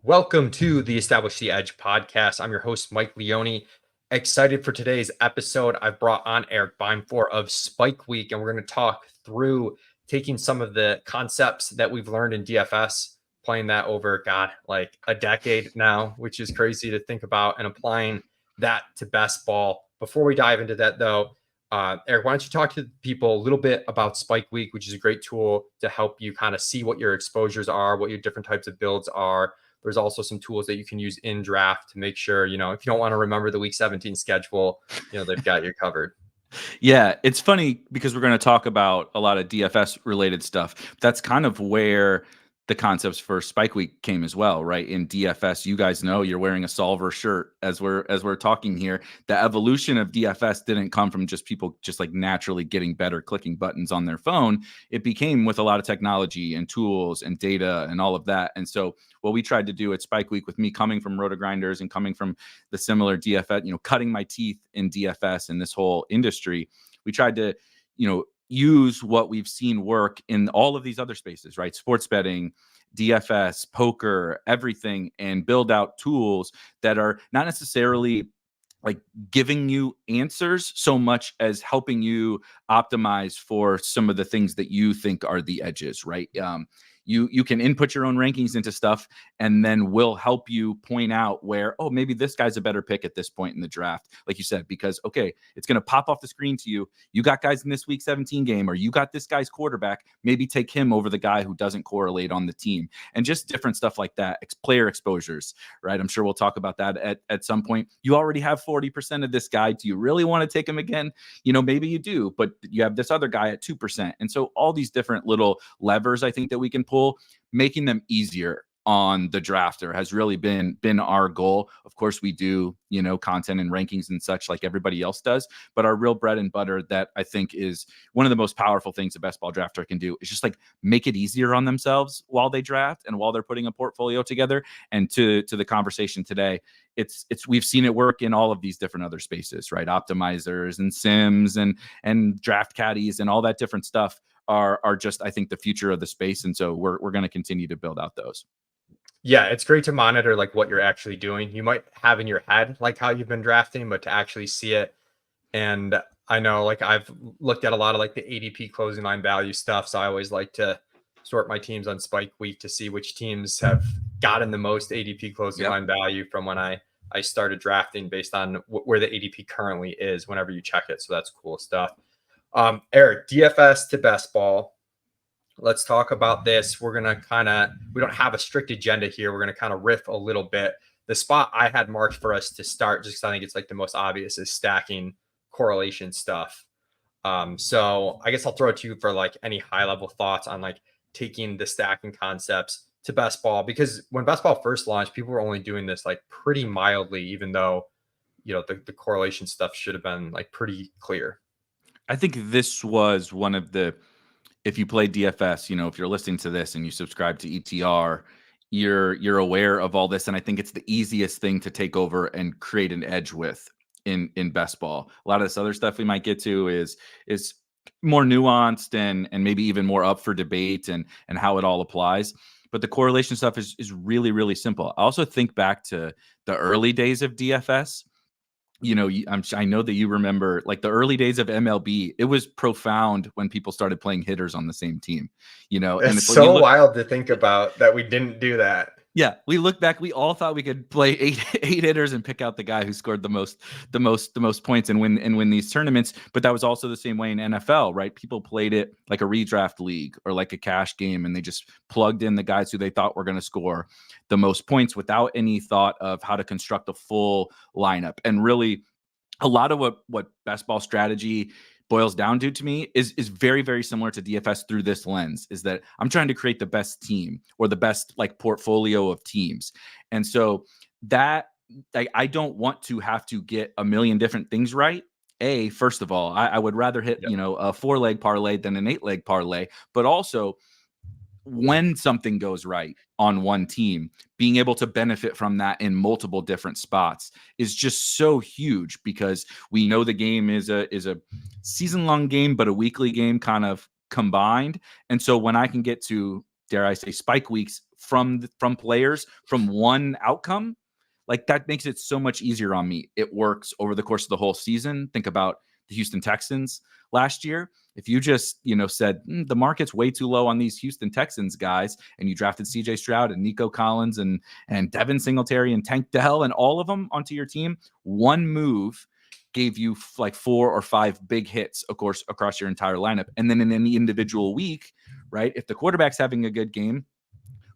Welcome to the Establish the Edge podcast. I'm your host, Mike Leone. Excited for today's episode. I've brought on Eric Beimfohr of Spike Week, and we're going to talk through taking some of the concepts that we've learned in DFS, playing that over, like a decade now, which is crazy to think about, and applying that to best ball. Before we dive into that, though, Eric, why don't you talk to people a little bit about Spike Week, which is a great tool to help you kind of see what your exposures are, what your different types of builds are. There's also some tools that you can use in draft to make sure, if you don't want to remember the week 17 schedule, they've got you covered. Yeah, it's funny because we're going to talk about a lot of DFS related stuff. That's kind of where the concepts for Spike Week came as well, right? In DFS, you guys know you're wearing a solver shirt as we're talking here. The evolution of DFS didn't come from just people just like naturally getting better clicking buttons on their phone. It became with a lot of technology and tools and data and all of that. And so what we tried to do at Spike Week, with me coming from Roto-Grinders and coming from the similar DFS, cutting my teeth in DFS and this whole industry, we tried to, use what we've seen work in all of these other spaces, right? Sports betting, DFS, poker, everything, and build out tools that are not necessarily like giving you answers so much as helping you optimize for some of the things that you think are the edges, right? You can input your own rankings into stuff, and then we'll help you point out where, oh, maybe this guy's a better pick at this point in the draft, like you said, because, okay, it's going to pop off the screen to you. You got guys in this week 17 game, or you got this guy's quarterback, maybe take him over the guy who doesn't correlate on the team, and just different stuff like that. Player exposures, right? I'm sure we'll talk about that at some point. You already have 40% of this guy. Do you really want to take him again? Maybe you do, but you have this other guy at 2%. And so all these different little levers, I think, that we can pull, making them easier on the drafter has really been our goal. Of course, we do, content and rankings and such like everybody else does, but our real bread and butter that I think is one of the most powerful things a best ball drafter can do is just like make it easier on themselves while they draft and while they're putting a portfolio together. And to the conversation today, it's we've seen it work in all of these different other spaces, right? Optimizers and sims and draft caddies and all that different stuff are just, I think, the future of the space. And so we're going to continue to build out those. Yeah, it's great to monitor like what you're actually doing. You might have in your head like how you've been drafting, but to actually see it. And I know like I've looked at a lot of like the ADP closing line value stuff. So I always like to sort my teams on Spike Week to see which teams have gotten the most ADP closing line value from when I started drafting based on where the ADP currently is whenever you check it. So that's cool stuff. Eric, DFS to best ball. Let's talk about this. We're going to we don't have a strict agenda here. We're going to kind of riff a little bit. The spot I had marked for us to start, just because I think it's like the most obvious, is stacking correlation stuff. So I guess I'll throw it to you for like any high level thoughts on like taking the stacking concepts to best ball, because when best ball first launched, people were only doing this like pretty mildly, even though, the correlation stuff should have been like pretty clear. I think this was one of the, if you play DFS, if you're listening to this and you subscribe to ETR, you're aware of all this. And I think it's the easiest thing to take over and create an edge with in best ball. A lot of this other stuff we might get to is more nuanced and maybe even more up for debate and how it all applies. But the correlation stuff is really, really simple. I also think back to the early days of DFS. I know that you remember like the early days of MLB. It was profound when people started playing hitters on the same team, and it's so wild to think about that we didn't do that. Yeah, we look back. We all thought we could play eight hitters and pick out the guy who scored the most points and win these tournaments. But that was also the same way in NFL, right? People played it like a redraft league or like a cash game, and they just plugged in the guys who they thought were going to score the most points without any thought of how to construct a full lineup. And really, a lot of what best ball strategy boils down to me is very, very similar to DFS through this lens, is that I'm trying to create the best team or the best like portfolio of teams. And so that I don't want to have to get a million different things right. First of all, I would rather hit, a 4-leg parlay than an 8-leg parlay, but also when something goes right on one team, being able to benefit from that in multiple different spots is just so huge, because we know the game is a season-long game, but a weekly game kind of combined. And so when I can get to dare I say, spike weeks from players from one outcome, like that makes it so much easier on me. It works over the course of the whole season. Think about the Houston Texans last year. If you just, said the market's way too low on these Houston Texans guys, and you drafted CJ Stroud and Nico Collins and Devin Singletary and Tank Dell and all of them onto your team, one move gave you like 4 or 5 big hits, of course, across your entire lineup. And then in any individual week, right, if the quarterback's having a good game,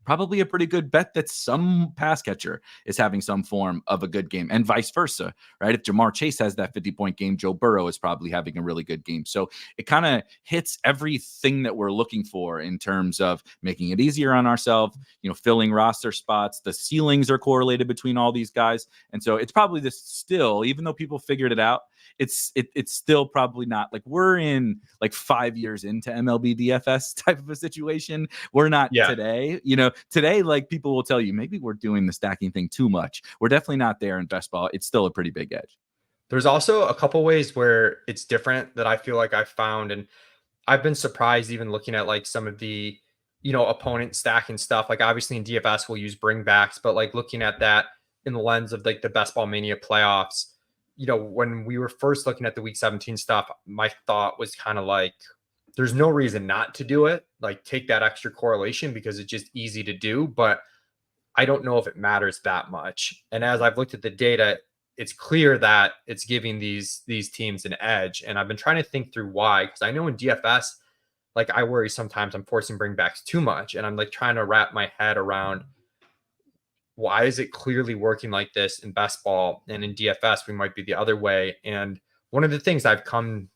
probably a pretty good bet that some pass catcher is having some form of a good game, and vice versa, right? If Jamar Chase has that 50-point game, Joe Burrow is probably having a really good game. So it kind of hits everything that we're looking for in terms of making it easier on ourselves, filling roster spots. The ceilings are correlated between all these guys. And so it's probably this still, even though people figured it out, it's still probably not like we're in like 5 years into MLB DFS type of a situation. We're not today. Today, like people will tell you, maybe we're doing the stacking thing too much. We're definitely not there in best ball. It's still a pretty big edge. There's also a couple ways where it's different that I feel like I found, and I've been surprised even looking at like some of the, opponent stacking stuff. Like obviously in DFS we'll use bringbacks, but like looking at that in the lens of like the Best Ball Mania playoffs, when we were first looking at the week 17 stuff, my thought was kind of like, there's no reason not to do it. Like take that extra correlation because it's just easy to do, but I don't know if it matters that much. And as I've looked at the data, it's clear that it's giving these teams an edge. And I've been trying to think through why, because I know in DFS, like I worry sometimes I'm forcing bringbacks too much. And I'm like trying to wrap my head around why is it clearly working like this in best ball, and in DFS we might be the other way. And one of the things I've come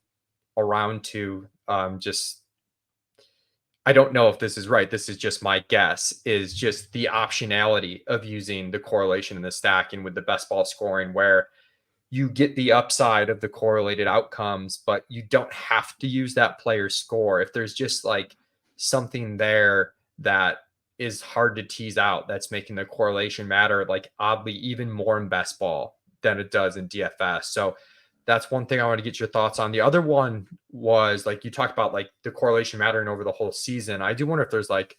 around to, just I don't know if this is right, this is just my guess, is just the optionality of using the correlation and the stacking with the best ball scoring, where you get the upside of the correlated outcomes, but you don't have to use that player's score. If there's just like something there that is hard to tease out, that's making the correlation matter, like oddly even more in best ball than it does in DFS. So that's one thing I want to get your thoughts on. The other one was like you talked about like the correlation mattering over the whole season. I do wonder if there's like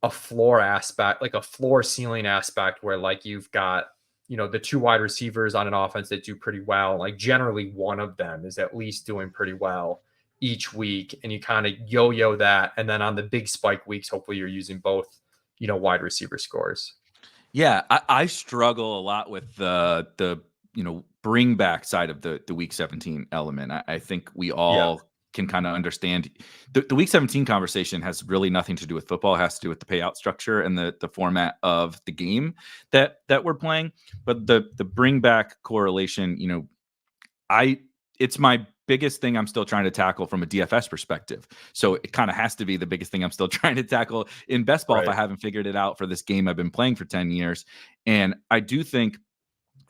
a floor aspect, like a floor ceiling aspect, where like you've got, the 2 wide receivers on an offense that do pretty well. Like generally one of them is at least doing pretty well each week, and you kind of yo-yo that. And then on the big spike weeks, hopefully you're using both, wide receiver scores. Yeah, I struggle a lot with the bring back side of the week 17 element. I think we all can kind of understand the week 17 conversation has really nothing to do with football. It has to do with the payout structure and the format of the game that we're playing. But the bring back correlation, it's my biggest thing I'm still trying to tackle from a DFS perspective. So it kind of has to be the biggest thing I'm still trying to tackle in best ball if I haven't figured it out for this game I've been playing for 10 years. And I do think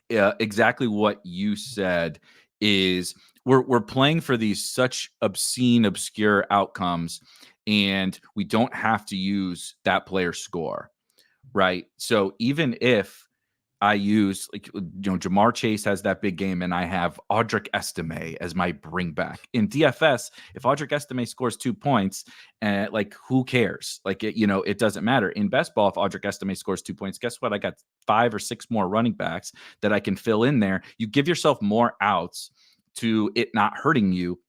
exactly what you said is we're playing for these such obscene, obscure outcomes, and we don't have to use that player score, right? So even if I use Jamar Chase has that big game, and I have Audric Estime as my bring back in DFS. If Audric Estime scores 2 points, like who cares? Like it doesn't matter in best ball. If Audric Estime scores 2 points, guess what? I got 5 or 6 more running backs that I can fill in there. You give yourself more outs to it not hurting you,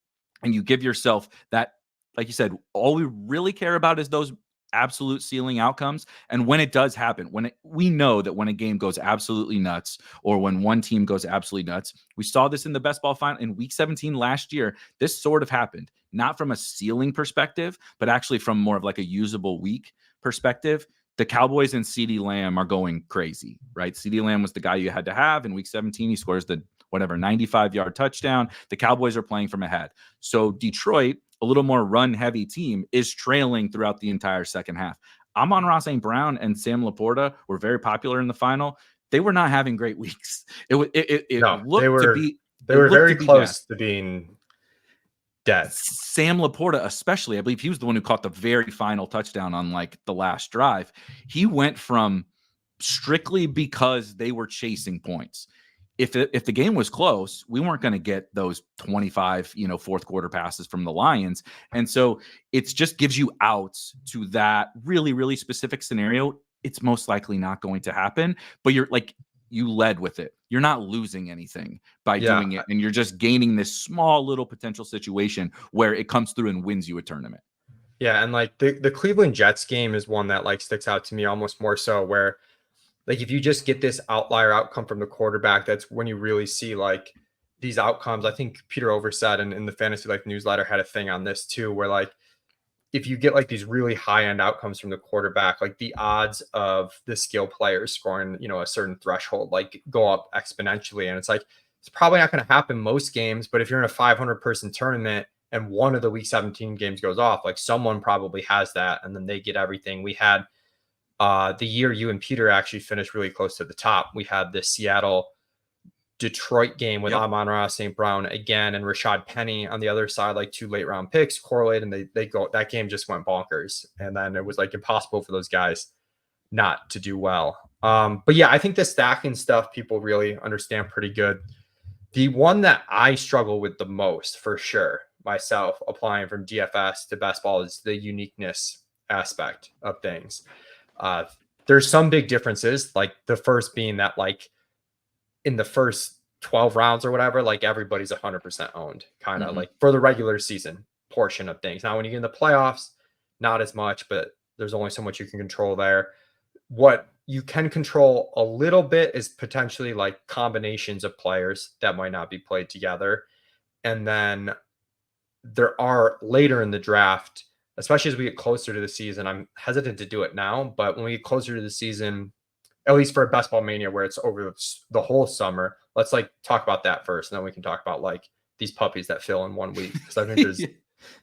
and you give yourself that. Like you said, all we really care about is those absolute ceiling outcomes. And when it does happen, we know that when a game goes absolutely nuts, or when one team goes absolutely nuts, we saw this in the best ball final in week 17 last year. This sort of happened, not from a ceiling perspective, but actually from more of like a usable week perspective. The Cowboys and CeeDee Lamb are going crazy, right? CeeDee Lamb was the guy you had to have in week 17. He scores the 95-yard touchdown. The Cowboys are playing from ahead. So Detroit, a little more run-heavy team, is trailing throughout the entire second half. Amon-Ra St. Brown and Sam Laporta were very popular in the final. They were not having great weeks. They were very close to being dead. Sam Laporta, especially, I believe he was the one who caught the very final touchdown on like the last drive. He went from strictly because they were chasing points. if the game was close, we weren't going to get those 25, fourth quarter passes from the Lions. And so it just gives you outs to that really, really specific scenario. It's most likely not going to happen, but you led with it. You're not losing anything by Yeah. doing it. And you're just gaining this small little potential situation where it comes through and wins you a tournament. Yeah. And like the Cleveland Jets game is one that like sticks out to me almost more so, where like if you just get this outlier outcome from the quarterback, that's when you really see like these outcomes. I think Peter Overset in the Fantasy Life newsletter had a thing on this too, where like if you get like these really high end outcomes from the quarterback, like the odds of the skill players scoring, a certain threshold, like go up exponentially. And it's like, it's probably not going to happen most games, but if you're in a 500-person tournament and one of the week 17 games goes off, like someone probably has that. And then they get everything. We had the year you and Peter actually finished really close to the top. We had the Seattle Detroit game with Amon-Ra St. Brown again and Rashad Penny on the other side, like 2 late round picks correlate, and they go, that game just went bonkers. And then it was like impossible for those guys not to do well. But yeah, I think the stacking stuff people really understand pretty good. The one that I struggle with the most for sure myself applying from DFS to best ball is the uniqueness aspect of things. There's some big differences, like the first being that like in the first 12 rounds or whatever, like everybody's 100% owned, kind of like for the regular season portion of things. Now, when you get in the playoffs, not as much, but there's only so much you can control there. What you can control a little bit is potentially like combinations of players that might not be played together. And then there are later in the draft, especially as we get closer to the season, I'm hesitant to do it now, but when we get closer to the season, at least for a Best Ball Mania where it's over the whole summer, let's like talk about that first, and then we can talk about like these puppies that fill in 1 week, because I think there's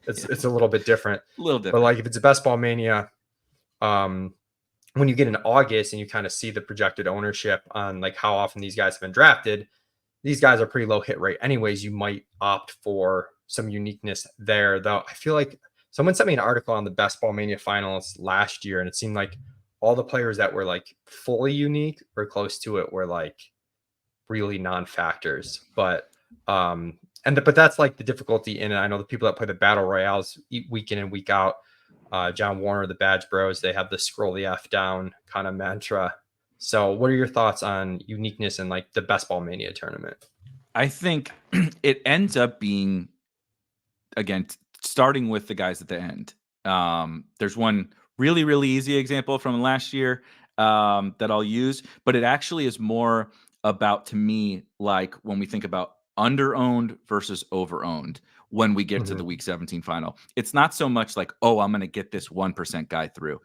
it's a little bit different. But like if it's a Best Ball Mania, when you get in August and you kind of see the projected ownership on like how often these guys have been drafted, these guys are pretty low hit rate anyways. You might opt for some uniqueness there, though. I feel like someone sent me an article on the Best Ball Mania finals last year, and it seemed like all the players that were like fully unique or close to it were like really non-factors. But but that's like the difficulty in it. I know the people that play the battle royales week in and week out, John Warner, the Badge Bros, they have the scroll the F down kind of mantra. So what are your thoughts on uniqueness in like the Best Ball Mania tournament? I think it ends up being, again, starting with the guys at the end. There's one really, really easy example from last year that I'll use, but it actually is more about, to me, like when we think about under-owned versus over-owned when we get to the week 17 final. It's not so much like, oh, I'm going to get this 1% guy through.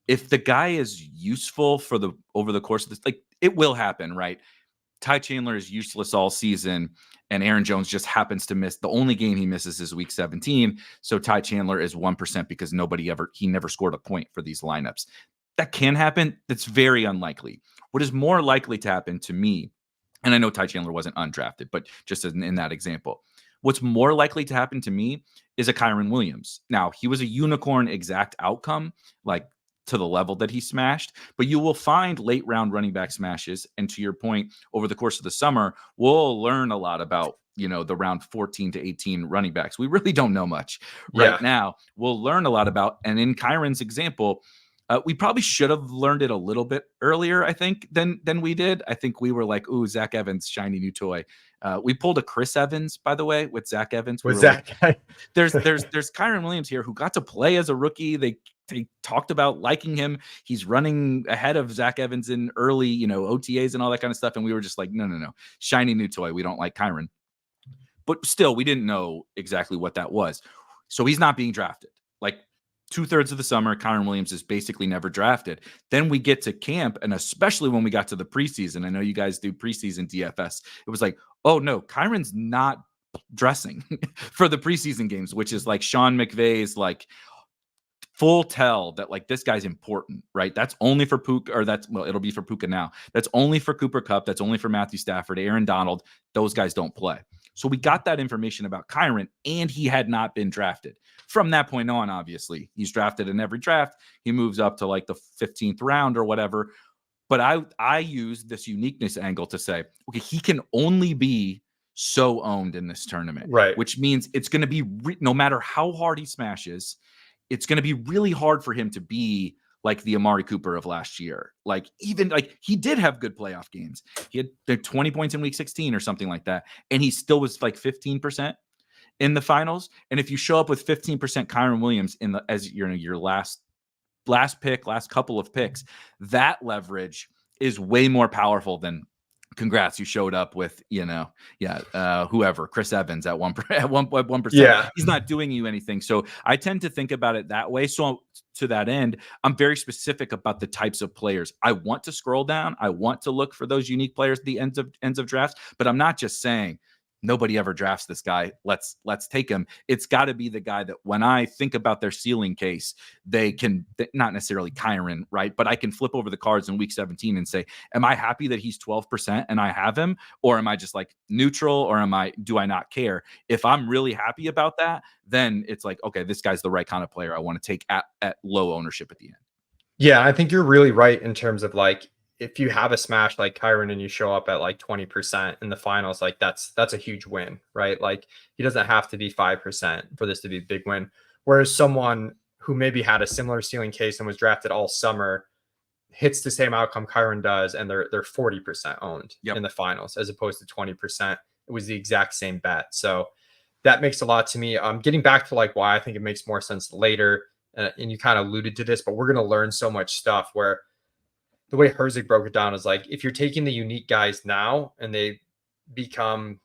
If the guy is useful for over the course of this, like it will happen, right? Ty Chandler is useless all season, and Aaron Jones just happens to miss. The only game he misses is week 17. So Ty Chandler is 1% because he never scored a point for these lineups. That can happen. That's very unlikely. What is more likely to happen to me, and I know Ty Chandler wasn't undrafted, but just in that example, what's more likely to happen to me is a Kyren Williams. Now, he was a unicorn exact outcome, like to the level that he smashed, but you will find late round running back smashes. And to your point, over the course of the summer, we'll learn a lot about, the round 14 to 18 running backs. We really don't know much right now. We'll learn a lot about, and in Kyren's example, we probably should have learned it a little bit earlier, I think, than we did. I think we were like, ooh, Zach Evans, shiny new toy. We pulled a Chris Evans, by the way, with Zach Evans. Was that guy? There's Kyren Williams here who got to play as a rookie. They talked about liking him. He's running ahead of Zach Evans in early, OTAs and all that kind of stuff. And we were just like, no. Shiny new toy. We don't like Kyren. But still, we didn't know exactly what that was. So he's not being drafted. Like 2/3 of the summer, Kyren Williams is basically never drafted. Then we get to camp, and especially when we got to the preseason, I know you guys do preseason DFS. It was like, oh no, Kyren's not dressing for the preseason games, which is like Sean McVay's like full tell that like this guy's important, right? That's only for Puka, or it'll be for Puka now. That's only for Cooper Kupp. That's only for Matthew Stafford, Aaron Donald. Those guys don't play. So we got that information about Kyren, and he had not been drafted. From that point on, obviously, he's drafted in every draft. He moves up to like the 15th round or whatever. But I use this uniqueness angle to say, okay, he can only be so owned in this tournament, Right. which means it's going to be no matter how hard he smashes, it's going to be really hard for him to be like the Amari Cooper of last year. Like, even like he did have good playoff games. He had 20 points in week 16 or something like that. And he still was like 15% in the finals. And if you show up with 15% Kyron Williams in the as your last pick, last couple of picks, that leverage is way more powerful than congrats, you showed up with, whoever, Chris Evans at 1%. Yeah. He's not doing you anything. So I tend to think about it that way. So to that end, I'm very specific about the types of players. I want to scroll down. I want to look for those unique players at the ends of drafts, but I'm not just saying nobody ever drafts this guy. Let's take him. It's got to be the guy that when I think about their ceiling case, they can not necessarily Kyron, right? But I can flip over the cards in week 17 and say, am I happy that he's 12% and I have him? Or am I just like neutral? Or do I not care? If I'm really happy about that, then it's like, okay, this guy's the right kind of player I want to take at low ownership at the end. Yeah, I think you're really right in terms of like if you have a smash like Kyron and you show up at like 20% in the finals, like that's a huge win, right? Like he doesn't have to be 5% for this to be a big win. Whereas someone who maybe had a similar ceiling case and was drafted all summer hits the same outcome Kyron does, and they're 40% owned Yep. in the finals as opposed to 20%. It was the exact same bet. So that makes a lot to me. Getting back to like why I think it makes more sense later, and you kind of alluded to this, but we're going to learn so much stuff where the way Herzig broke it down is like if you're taking the unique guys now and they become,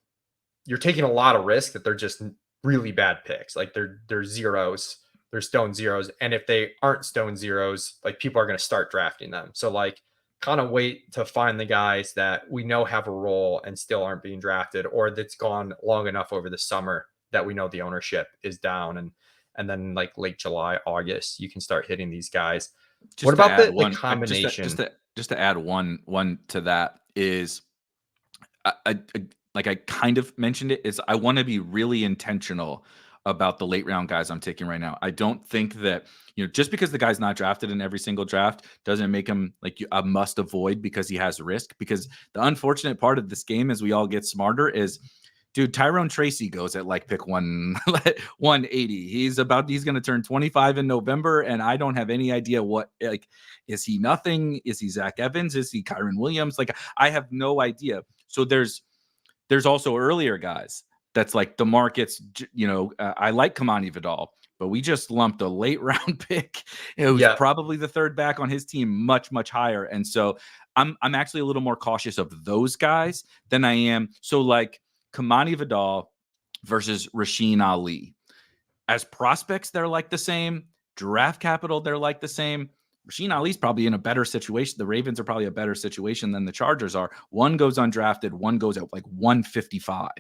you're taking a lot of risk that they're just really bad picks. Like they're zeros, they're stone zeros. And if they aren't stone zeros, like people are going to start drafting them. So like kind of wait to find the guys that we know have a role and still aren't being drafted, or that's gone long enough over the summer that we know the ownership is down. And then like late July, August, you can start hitting these guys. Just What to about add the one, combination? just to add one to that is, I like I kind of mentioned it, is I want to be really intentional about the late round guys I'm taking right now. I don't think that, just because the guy's not drafted in every single draft doesn't make him like a must avoid because he has risk. Because the unfortunate part of this game, as we all get smarter, is dude, Tyrone Tracy goes at like pick 180. He's going to turn 25 in November, and I don't have any idea what, like, is he nothing? Is he Zach Evans? Is he Kyron Williams? Like, I have no idea. So there's also earlier guys that's like the markets, I like Kamani Vidal, but we just lumped a late round pick. It was probably the third back on his team, much, much higher. And so I'm actually a little more cautious of those guys than I am. So like Kamani Vidal versus Rasheen Ali. As prospects, they're like the same. Draft capital, they're like the same. Rasheen Ali's probably in a better situation. The Ravens are probably a better situation than the Chargers are. One goes undrafted, one goes at like 155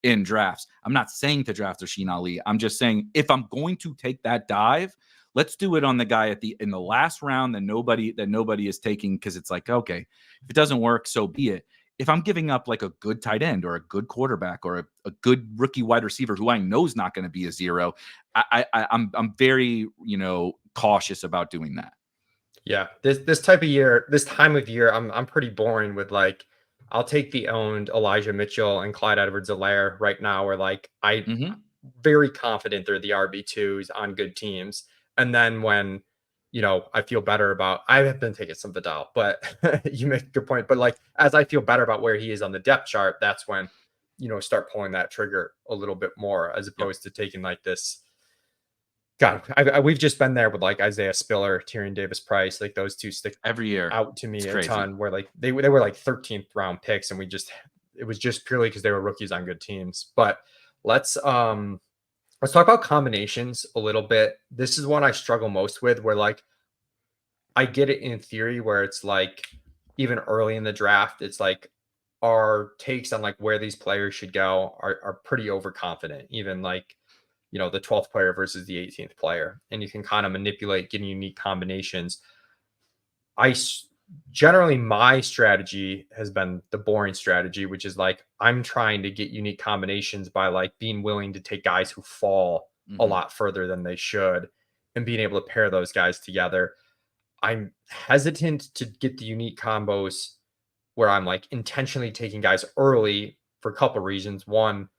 in drafts. I'm not saying to draft Rasheen Ali. I'm just saying if I'm going to take that dive, let's do it on the guy in the last round that nobody is taking, because it's like, okay, if it doesn't work, so be it. If I'm giving up like a good tight end or a good quarterback or a good rookie wide receiver who I know is not going to be a zero, I'm very cautious about doing that. Yeah, this time of year, I'm pretty boring with like, I'll take the owned Elijah Mitchell and Clyde Edwards-Helaire right now, where like very confident they're the RB2s on good teams, and then when I feel better about, I have been taking some Vidal, but you make a good point. But like as I feel better about where he is on the depth chart, that's when start pulling that trigger a little bit more, as opposed to taking like this. God, we've just been there with like Isaiah Spiller, Tyrion Davis-Price, like those two stick every year out to me it's a crazy. ton. Where like they were like 13th round picks, and it was just purely because they were rookies on good teams. But let's talk about combinations a little bit. This is one I struggle most with, where like I get it in theory, where it's like even early in the draft, it's like our takes on like where these players should go are pretty overconfident, even like the 12th player versus the 18th player, and you can kind of manipulate getting unique combinations. Generally, my strategy has been the boring strategy, which is like I'm trying to get unique combinations by like being willing to take guys who fall a lot further than they should and being able to pair those guys together. I'm hesitant to get the unique combos where I'm like intentionally taking guys early for a couple reasons. One,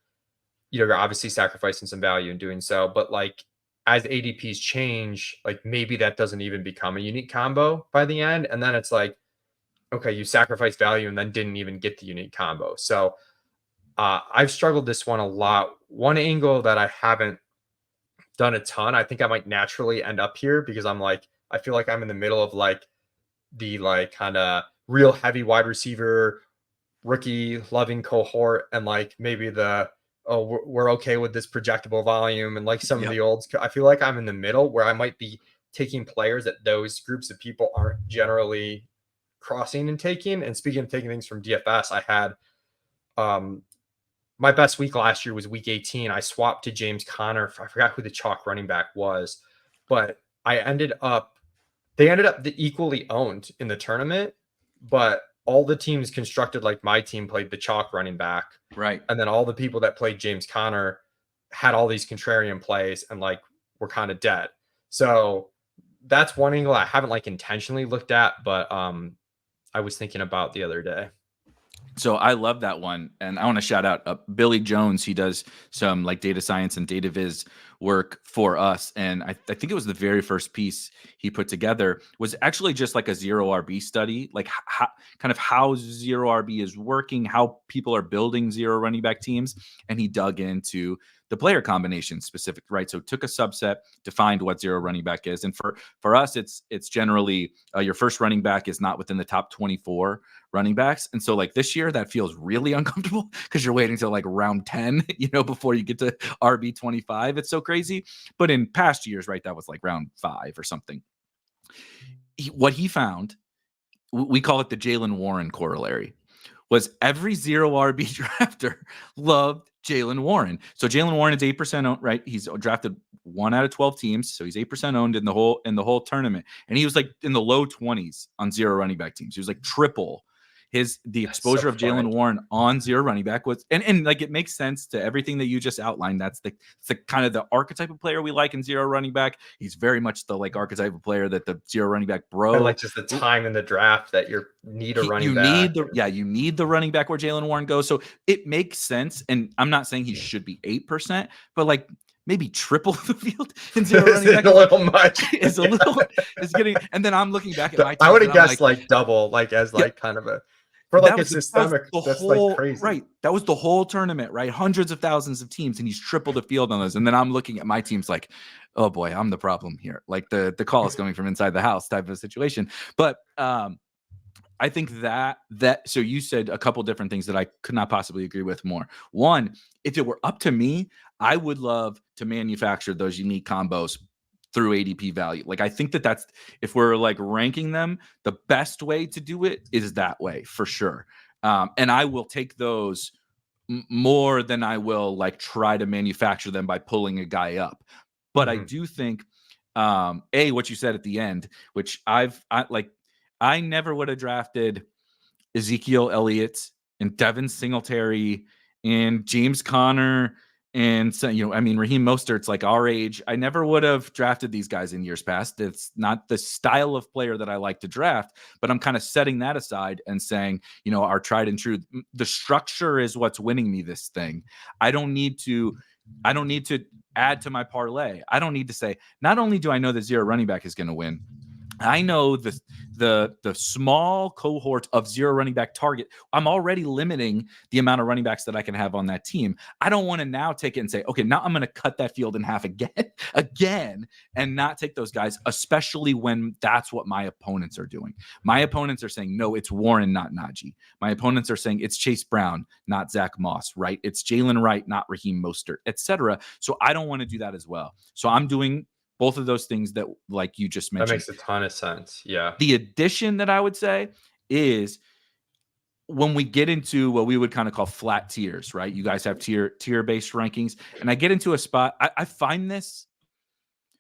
you're obviously sacrificing some value in doing so, but like as ADPs change, like maybe that doesn't even become a unique combo by the end. And then it's like, okay, you sacrificed value and then didn't even get the unique combo. So I've struggled this one a lot. One angle that I haven't done a ton, I think I might naturally end up here because I'm like, I feel like I'm in the middle of like the like kind of real heavy wide receiver rookie loving cohort and like maybe the we're okay with this projectable volume and like some of Yep. the olds. I feel like I'm in the middle where I might be taking players that those groups of people aren't generally crossing and taking. And speaking of taking things from DFS, I had um my best week last year was week 18. I swapped to James Conner. I forgot who the chalk running back was, but they ended up equally owned in the tournament, but all the teams constructed like my team played the chalk running back. Right. And then all the people that played James Conner had all these contrarian plays and like were kind of dead. So that's one angle I haven't like intentionally looked at, but I was thinking about the other day. So I love that one. And I want to shout out Billy Jones. He does some like data science and data viz work for us. And I think it was the very first piece he put together was actually just like a zero RB study, like kind of how zero RB is working, how people are building zero running back teams. And he dug into the player combination specific, right? So took a subset, defined what zero running back is. And for us, it's generally your first running back is not within the top 24 running backs. And so like this year that feels really uncomfortable because you're waiting till like round 10, before you get to RB 25. It's so crazy. But in past years, right, that was like round 5 or something. What he found, we call it the Jalen Warren corollary, was every zero RB drafter loved Jalen Warren. So Jalen Warren is 8% owned, right? He's drafted 1 out of 12 teams, so he's 8% owned in the whole tournament. And he was like in the low 20s on zero running back teams. He was like triple the exposure of Jalen Warren on zero running back was, and like it makes sense to everything that you just outlined. That's the kind of the archetype of player we like in zero running back. He's very much the like archetype of player that the zero running back bro. And like just the time in the draft that you need a running back. You need the running back where Jalen Warren goes. So it makes sense. And I'm not saying he should be 8%, but like maybe triple the field in zero running back. A little much. Is a little is getting, and then I'm looking back at my team. I would have guessed like double, like as like kind of a for like a systemic. That's like crazy, right? That was the whole tournament, right? Hundreds of thousands of teams, and he's tripled the field on those. And then I'm looking at my teams like, oh boy, I'm the problem here. Like the call is coming from inside the house type of situation. But I think that so you said a couple different things that I could not possibly agree with more. One, if it were up to me, I would love to manufacture those unique combos through ADP value. Like I think that's, if we're like ranking them, the best way to do it is that way for sure. And I will take those more than I will like try to manufacture them by pulling a guy up. But I do think what you said at the end, which I never would have drafted Ezekiel Elliott and Devin Singletary and James Conner and so, Raheem Mostert's like our age. I never would have drafted these guys in years past. It's not the style of player that I like to draft, but I'm kind of setting that aside and saying, our tried and true, the structure is what's winning me this thing. I don't need to add to my parlay. I don't need to say, not only do I know that zero running back is going to win, I know the small cohort of zero running back target. I'm already limiting the amount of running backs that I can have on that team. I don't want to now take it and say, okay, now I'm going to cut that field in half again, and not take those guys, especially when that's what my opponents are doing. My opponents are saying, no, it's Warren, not Najee. My opponents are saying it's Chase Brown, not Zach Moss, right? It's Jalen Wright, not Raheem Mostert, etc. So I don't want to do that as well. So I'm doing both of those things that like you just mentioned. That makes a ton of sense. Yeah. The addition that I would say is when we get into what we would kind of call flat tiers, right? You guys have tier-based rankings. And I get into a spot, I find this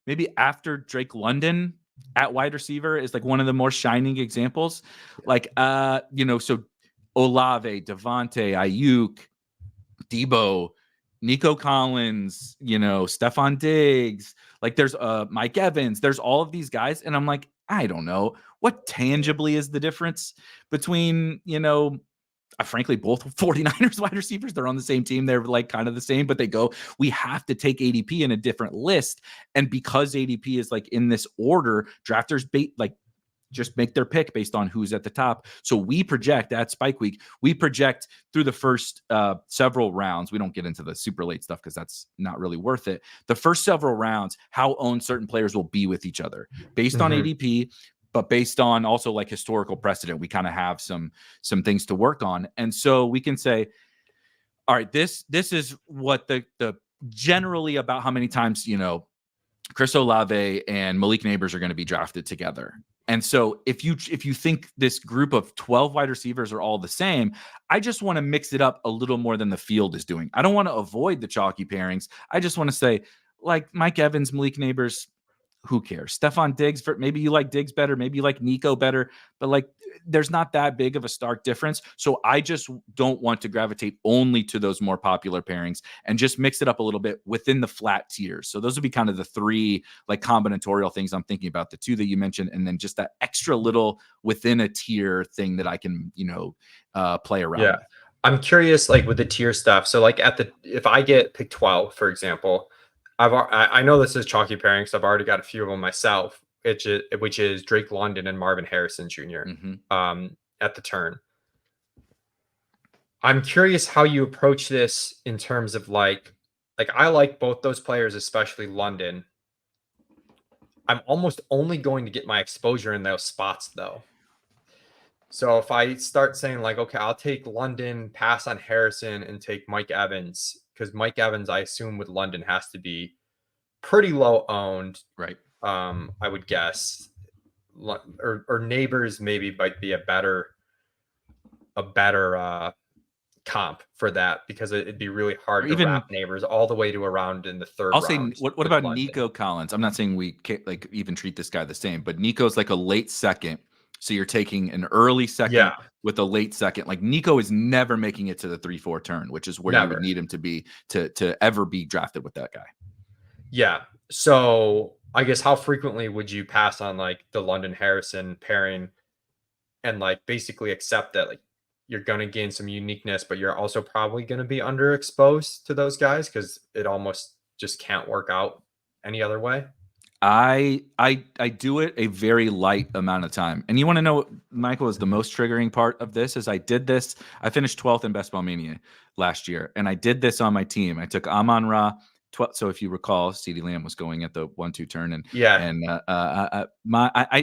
maybe after Drake London at wide receiver is like one of the more shining examples. Like, so Olave, Devontae, Ayuk, Debo, Nico Collins, Stephon Diggs, like there's Mike Evans, there's all of these guys. And I'm like, I don't know what tangibly is the difference between, frankly, both 49ers wide receivers. They're on the same team. They're like kind of the same, but they go, we have to take ADP in a different list. And because ADP is like in this order, drafters just make their pick based on who's at the top. So we project at Spike Week, we project through the first several rounds. We don't get into the super late stuff because that's not really worth it. The first several rounds, how owned certain players will be with each other based on ADP, but based on also like historical precedent. We kind of have some things to work on. And so we can say, all right, this is what the generally about how many times, Chris Olave and Malik Neighbors are going to be drafted together. And so if you think this group of 12 wide receivers are all the same, I just want to mix it up a little more than the field is doing. I don't want to avoid the chalky pairings. I just want to say, like Mike Evans, Malik Neighbors, who cares? Stephon Diggs, maybe you like Diggs better, maybe you like Nico better, but like there's not that big of a stark difference. So I just don't want to gravitate only to those more popular pairings and just mix it up a little bit within the flat tiers. So those would be kind of the three like combinatorial things I'm thinking about, the two that you mentioned, and then just that extra little within a tier thing that I can, play around with. I'm curious, like with the tier stuff. So like if I get pick 12, for example, I know this is chalky pairing, so I've already got a few of them myself, which is Drake London and Marvin Harrison junior at the turn. I'm curious how you approach this in terms of like I like both those players, especially London. I'm almost only going to get my exposure in those spots though. So if I start saying like, okay, I'll take London, pass on Harrison, and take Mike Evans, because Mike Evans, I assume with London has to be pretty low owned, right? I would guess, or Neighbors maybe might be a better comp for that, because it'd be really hard to wrap Neighbors all the way to around in the third I'll round. say, what about London? Nico Collins? I'm not saying we can't like even treat this guy the same, but Nico's like a late second. So you're taking an early second with a late second. Like Nico is never making it to the 3-4 turn, which is where you would need him to be to ever be drafted with that guy. Yeah. So I guess how frequently would you pass on like the London Harrison pairing and like basically accept that like you're going to gain some uniqueness, but you're also probably going to be underexposed to those guys because it almost just can't work out any other way? I do it a very light amount of time. And you want to know what, Michael, is the most triggering part of this is I did this. I finished 12th in Best Ball Mania last year, and I did this on my team. I took Amon-Ra. So if you recall, CeeDee Lamb was going at the 1-2 turn, and I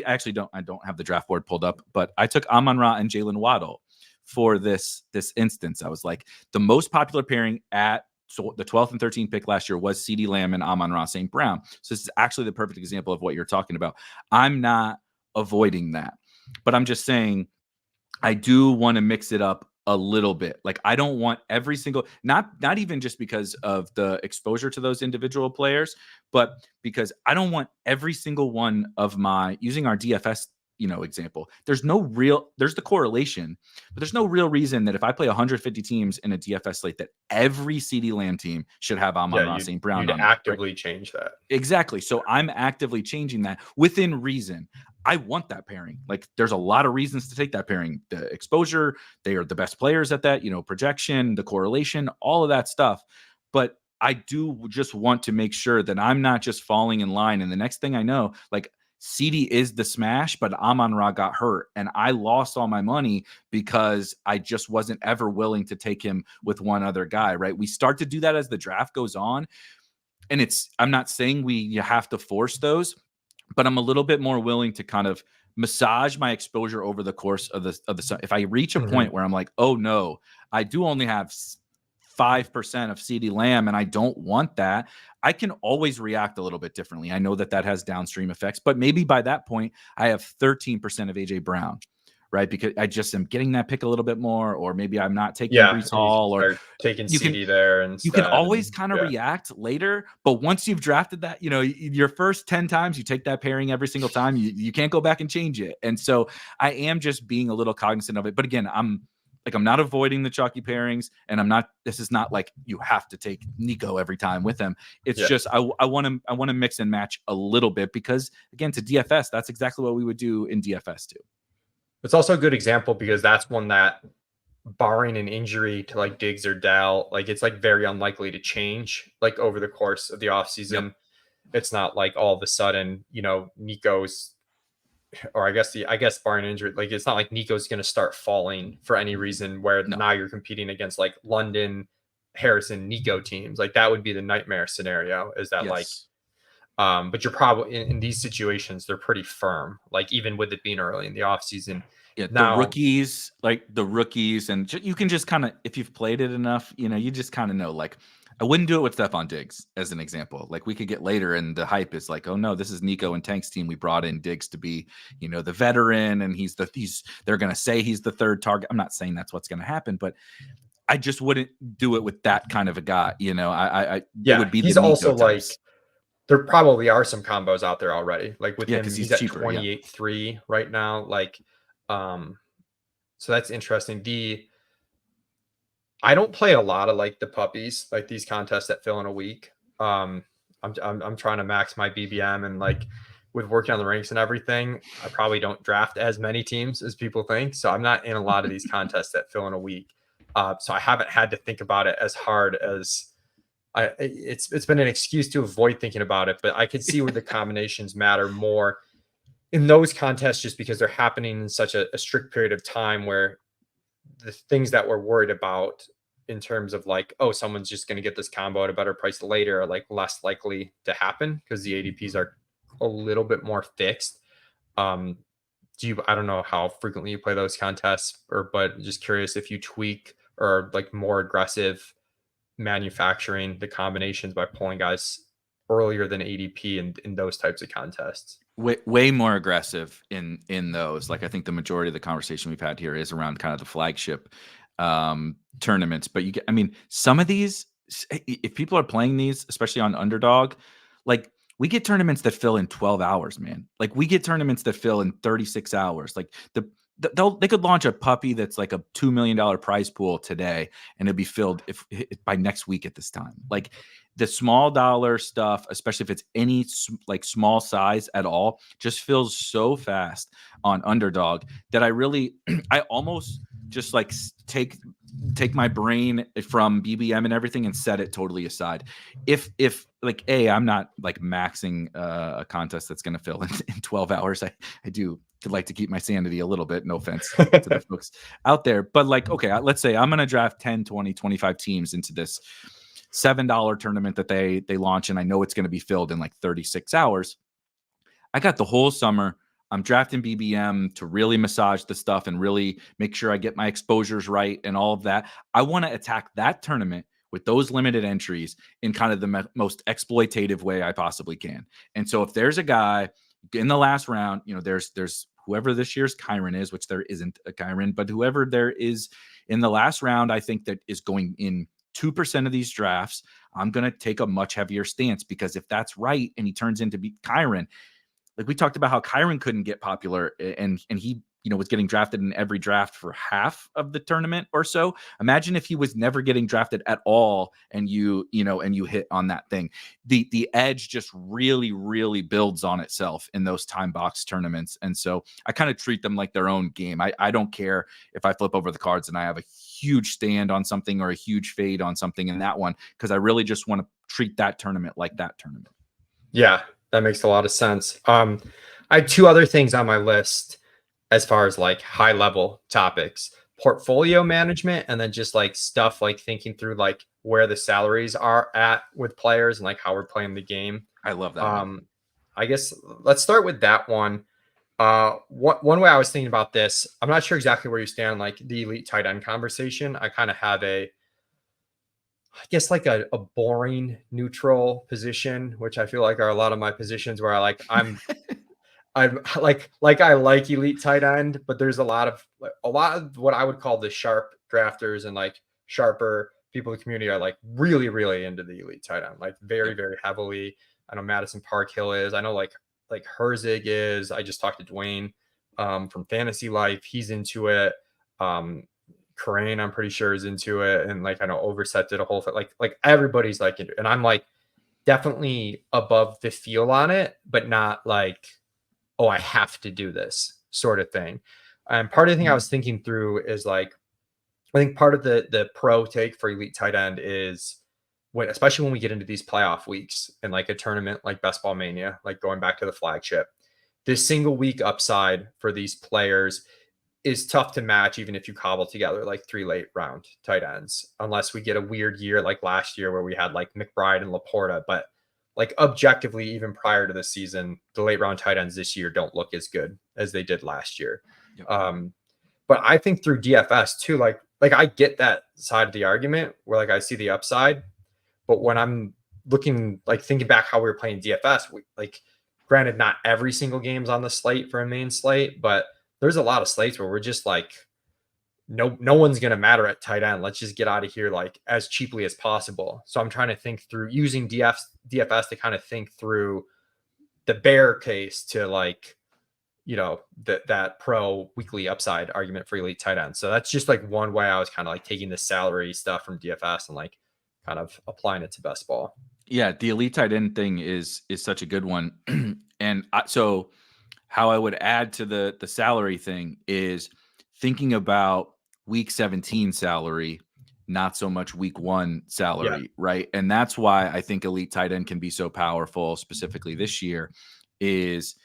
actually don't have the draft board pulled up, but I took Amon-Ra and Jalen Waddle for this instance. I was like, the most popular pairing at the 12th and 13th pick last year was CeeDee Lamb and Amon-Ra St. Brown. So this is actually the perfect example of what you're talking about. I'm not avoiding that, but I'm just saying I do want to mix it up a little bit. Like I don't want every single, not even just because of the exposure to those individual players, but because I don't want every single one of my, using our DFS example, there's the correlation, but there's no real reason that if I play 150 teams in a DFS slate that every CeeDee Lamb team should have Amon-Ra St. Brown you'd on actively change that. Exactly. So I'm actively changing that within reason. I want that pairing. Like there's a lot of reasons to take that pairing. The exposure, they are the best players at that, projection, the correlation, all of that stuff. But I do just want to make sure that I'm not just falling in line. And the next thing I know, like CeeDee is the smash, but Amon-Ra got hurt and I lost all my money because I just wasn't ever willing to take him with one other guy, right? We start to do that as the draft goes on. And I'm not saying you have to force those, but I'm a little bit more willing to kind of massage my exposure over the course of the if I reach a point where I'm like, oh no, I do only have 5% of CeeDee Lamb and I don't want that, I can always react a little bit differently. I know that has downstream effects, but maybe by that point I have 13% of AJ Brown, right? Because I just am getting that pick a little bit more, or maybe I'm not taking Breece Hall or taking CeeDee there. And you can always kind of react later, but once you've drafted that, your first 10 times you take that pairing every single time, you can't go back and change it. And so I am just being a little cognizant of it. But again, I'm Like I'm not avoiding the chalky pairings, and I'm not. This is not like you have to take Nico every time with him. It's Yeah. just I want to mix and match a little bit because again to DFS that's exactly what we would do in DFS too. It's also a good example because that's one that, barring an injury to like Diggs or Dell, like it's like very unlikely to change like over the course of the Yep. offseason. It's not like all of a sudden, Nico's, or I guess barring injury, like it's not like Nico's going to start falling for any reason where No. now you're competing against like London, Harrison, Nico teams. Like that would be the nightmare scenario, is that like, Yes. but you're probably in these situations, they're pretty firm, like even with it being early in the offseason. Yeah, the Now, rookies, and you can just kind of, if you've played it enough, you just kind of know. Like, I wouldn't do it with Stephon Diggs as an example. Like, we could get later, and the hype is like, oh no, this is Nico and Tank's team. We brought in Diggs to be, the veteran, and they're gonna say he's the third target. I'm not saying that's what's gonna happen, but I just wouldn't do it with that kind of a guy. It yeah, would be the he's Nico also like, types. there probably are some combos out there already. Like with Yeah, him, because he's he's at cheaper. Yeah. 28.3 right now. Like, um, so that's interesting. I don't play a lot of like the puppies, like these contests that fill in a week. I'm trying to max my BBM, and like with working on the ranks and everything, I probably don't draft as many teams as people think. So I'm not in a lot of these contests that fill in a week. So I haven't had to think about it as hard as it's been an excuse to avoid thinking about it, but I could see where the combinations matter more in those contests, just because they're happening in such a strict period of time where the things that we're worried about in terms of like, oh, someone's just going to get this combo at a better price later, are like less likely to happen because the ADPs are a little bit more fixed. Um, I don't know how frequently you play those contests, but just curious if you tweak or like more aggressive manufacturing the combinations by pulling guys earlier than ADP in those types of contests. Way more aggressive in those. Like I think the majority of the conversation we've had here is around kind of the flagship tournaments. But some of these, if people are playing these, especially on Underdog, like we get tournaments that fill in 12 hours, man. Like we get tournaments that fill in 36 hours. Like they could launch a puppy that's like a $2 million prize pool today, and it'd be filled if by next week at this time. Like the small dollar stuff, especially if it's any like small size at all, just feels so fast on Underdog that I almost just like take my brain from BBM and everything and set it totally aside. If like I'm not like maxing a contest that's going to fill in 12 hours. I do like to keep my sanity a little bit. No offense to the folks out there, but like, okay, let's say I'm going to draft 10, 20, 25 teams into this $7 tournament that they launch, and I know it's going to be filled in like 36 hours. I got the whole summer. I'm drafting BBM to really massage the stuff and really make sure I get my exposures right and all of that. I want to attack that tournament with those limited entries in kind of the most exploitative way I possibly can. And so if there's a guy in the last round, there's whoever this year's Kyron is, which there isn't a Kyron, but whoever there is in the last round, I think that is going in 2% of these drafts, I'm going to take a much heavier stance, because if that's right and he turns into Kyron, like we talked about how Kyron couldn't get popular, and he was getting drafted in every draft for half of the tournament or so. Imagine if he was never getting drafted at all, and you hit on that thing. The edge just really, really builds on itself in those time box tournaments. And so I kind of treat them like their own game. I don't care if I flip over the cards and I have a huge stand on something or a huge fade on something in that one, because I really just want to treat that tournament like that tournament. Yeah, that makes a lot of sense. I had two other things on my list as far as like high level topics: portfolio management, and then just like stuff like thinking through like where the salaries are at with players and like how we're playing the game. I love that one. I guess let's start with that one. One way I was thinking about this, I'm not sure exactly where you stand, like the elite tight end conversation. I kind of have I guess like a boring neutral position, which I feel like are a lot of my positions where I'm like I like elite tight end, but there's a lot of what I would call the sharp drafters and like sharper people in the community are like really, really into the elite tight end, like very, Yep. very heavily. I know Madison Park Hill is. I know like Herzig is. I just talked to Dwayne from Fantasy Life. He's into it. Crane, I'm pretty sure, is into it, and like I know Overset did a whole thing. Like everybody's like into it, and I'm like definitely above the feel on it, but not like, oh, I have to do this sort of thing. And part of the thing I was thinking through is like, I think part of the pro take for elite tight end is when, especially when we get into these playoff weeks and like a tournament like Best Ball Mania, like going back to the flagship, this single week upside for these players is tough to match, even if you cobble together like 3 late round tight ends, unless we get a weird year like last year where we had like McBride and Laporta. But like objectively, even prior to the season, the late round tight ends this year don't look as good as they did last year. Yep. But I think through DFS too, like I get that side of the argument where like I see the upside, but when I'm looking, like thinking back how we were playing DFS, like granted, not every single game's on the slate for a main slate, but there's a lot of slates where we're just like, no one's gonna matter at tight end. Let's just get out of here like as cheaply as possible. So I'm trying to think through using DFS to kind of think through the bear case to like, that pro weekly upside argument for elite tight end. So that's just like one way I was kind of like taking the salary stuff from DFS and like kind of applying it to best ball. Yeah, the elite tight end thing is such a good one. And so how I would add to the salary thing is thinking about week 17 salary, not so much week 1 salary, Yeah. right? And that's why I think elite tight end can be so powerful, specifically this year, is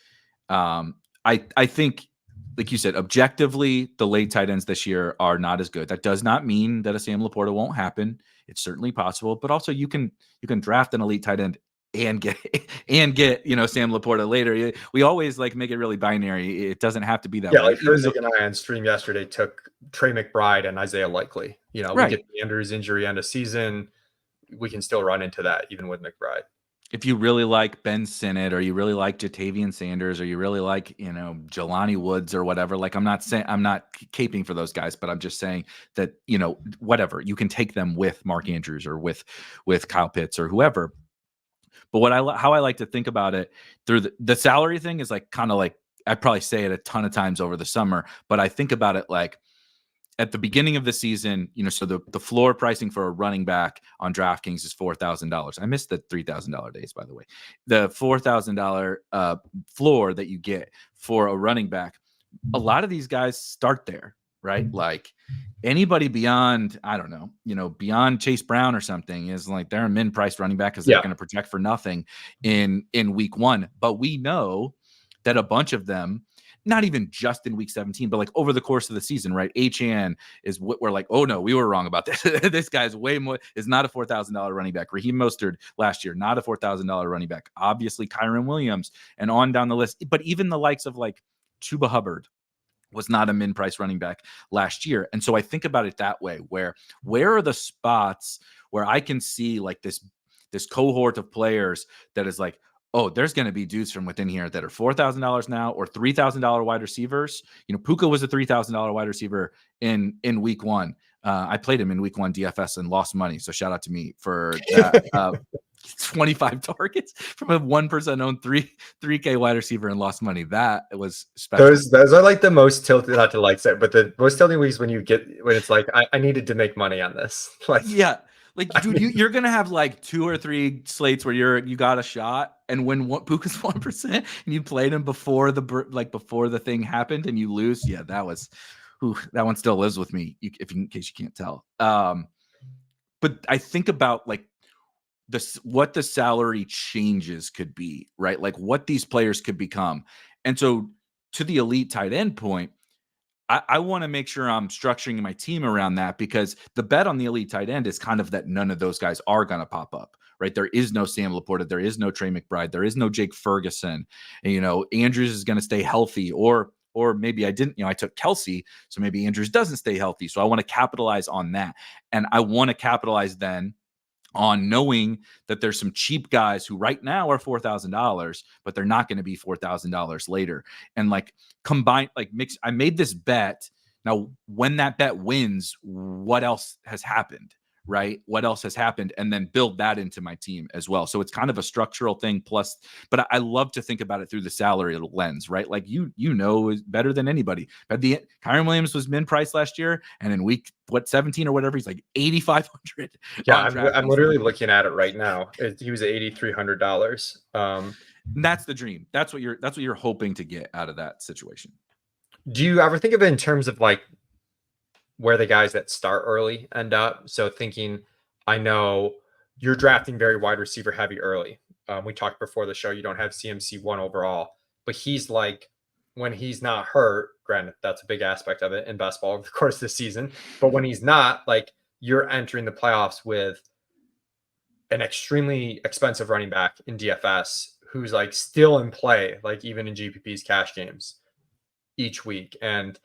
I think, like you said, objectively, the late tight ends this year are not as good. That does not mean that a Sam Laporta won't happen. It's certainly possible, but also you can draft an elite tight end and get Sam Laporta later. We always like make it really binary. It doesn't have to be that Yeah, way. like Herzig and I on stream yesterday took Trey McBride and Isaiah Likely. We Right. get the Andrews injury end of season. We can still run into that even with McBride. If you really like Ben Sinnott, or you really like Jatavian Sanders, or you really like, Jelani Woods or whatever, like I'm not caping for those guys, but I'm just saying that, whatever, you can take them with Mark Andrews or with Kyle Pitts or whoever. But how I like to think about it through the salary thing is like kind of like, I probably say it a ton of times over the summer, but I think about it like at the beginning of the season, so the floor pricing for a running back on DraftKings is $4,000. I missed the $3,000 days, by the way. The $4,000 floor that you get for a running back, a lot of these guys start there, right? Like anybody beyond, I don't know, beyond Chase Brown or something is like they're a min-priced running back because they're going to project for nothing in week 1. But we know that a bunch of them, not even just in week 17, but like over the course of the season, right? Achane is what we're like, oh no, we were wrong about this. This guy's is not a $4,000 running back. Raheem Mostert last year, not a $4,000 running back. Obviously, Kyron Williams and on down the list. But even the likes of like Chuba Hubbard was not a min-price running back last year. And so I think about it that way, where are the spots where I can see like this cohort of players that is like, oh, there's going to be dudes from within here that are $4,000 now or $3,000 wide receivers. Puka was a $3,000 wide receiver in week 1. I played him in week 1 DFS and lost money. So shout out to me for that. 25 targets from a 1% owned 3K wide receiver and lost money. That was special. Those are like the most tilted, not to like say, but the most tilting weeks when it's like, I needed to make money on this. Like, yeah. Like, dude, you're gonna have like 2 or 3 slates where you got a shot, and when Puka's 1% and you played him before the thing happened and you lose, yeah, that one still lives with me. In case you can't tell. But I think about like what the salary changes could be, right? Like what these players could become, and so to the elite tight end point, I want to make sure I'm structuring my team around that, because the bet on the elite tight end is kind of that none of those guys are going to pop up, right? There is no Sam Laporta. There is no Trey McBride. There is no Jake Ferguson. And, Andrews is going to stay healthy, or maybe I didn't, I took Kelsey. So maybe Andrews doesn't stay healthy. So I want to capitalize on that. And I want to capitalize then on knowing that there's some cheap guys who right now are $4,000, but they're not going to be $4,000 later. And like mix. I made this bet. Now, when that bet wins, what else has happened? right? What else has happened? And then build that into my team as well. So it's kind of a structural thing plus, but I love to think about it through the salary lens, right? Like you know better than anybody. But the Kyron Williams was min price last year, and in week 17 or whatever, he's like 8,500 Yeah, on I'm DraftKings. literally looking at it right now. He was at $8,300. And that's the dream. That's what you're hoping to get out of that situation. Do you ever think of it in terms of like where the guys that start early end up? So thinking, I know you're drafting very wide receiver heavy early. We talked before the show, you don't have CMC one overall, but he's like, when he's not hurt, granted, that's a big aspect of it in best ball over the course of the season. But when he's not, like, you're entering the playoffs with an extremely expensive running back in DFS who's like still in play, like even in GPP's cash games each week. And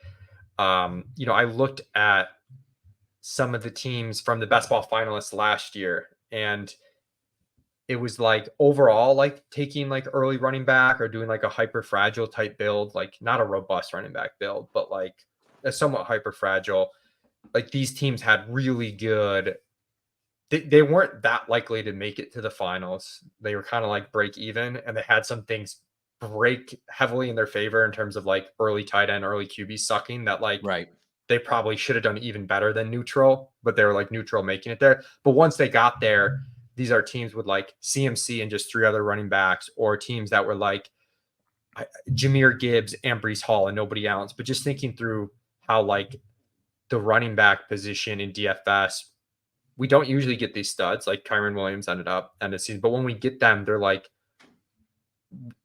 I looked at some of the teams from the best ball finalists last year, and it was like overall like taking like early running back or doing like a hyper fragile type build, like not a robust running back build, but like a somewhat hyper fragile. Like these teams had really good. They weren't that likely to make it to the finals. They were kind of like break even, and they had some things break heavily in their favor in terms of like early tight end, early QB sucking that like Right. they probably should have done even better than neutral, but they were like neutral making it there. But once they got there, these are teams with like CMC and just three other running backs, or teams that were like Jahmyr Gibbs and Breece Hall and nobody else. But just thinking through how like the running back position in DFS, we don't usually get these studs like Kyron Williams ended up end of season, but when we get them, they're like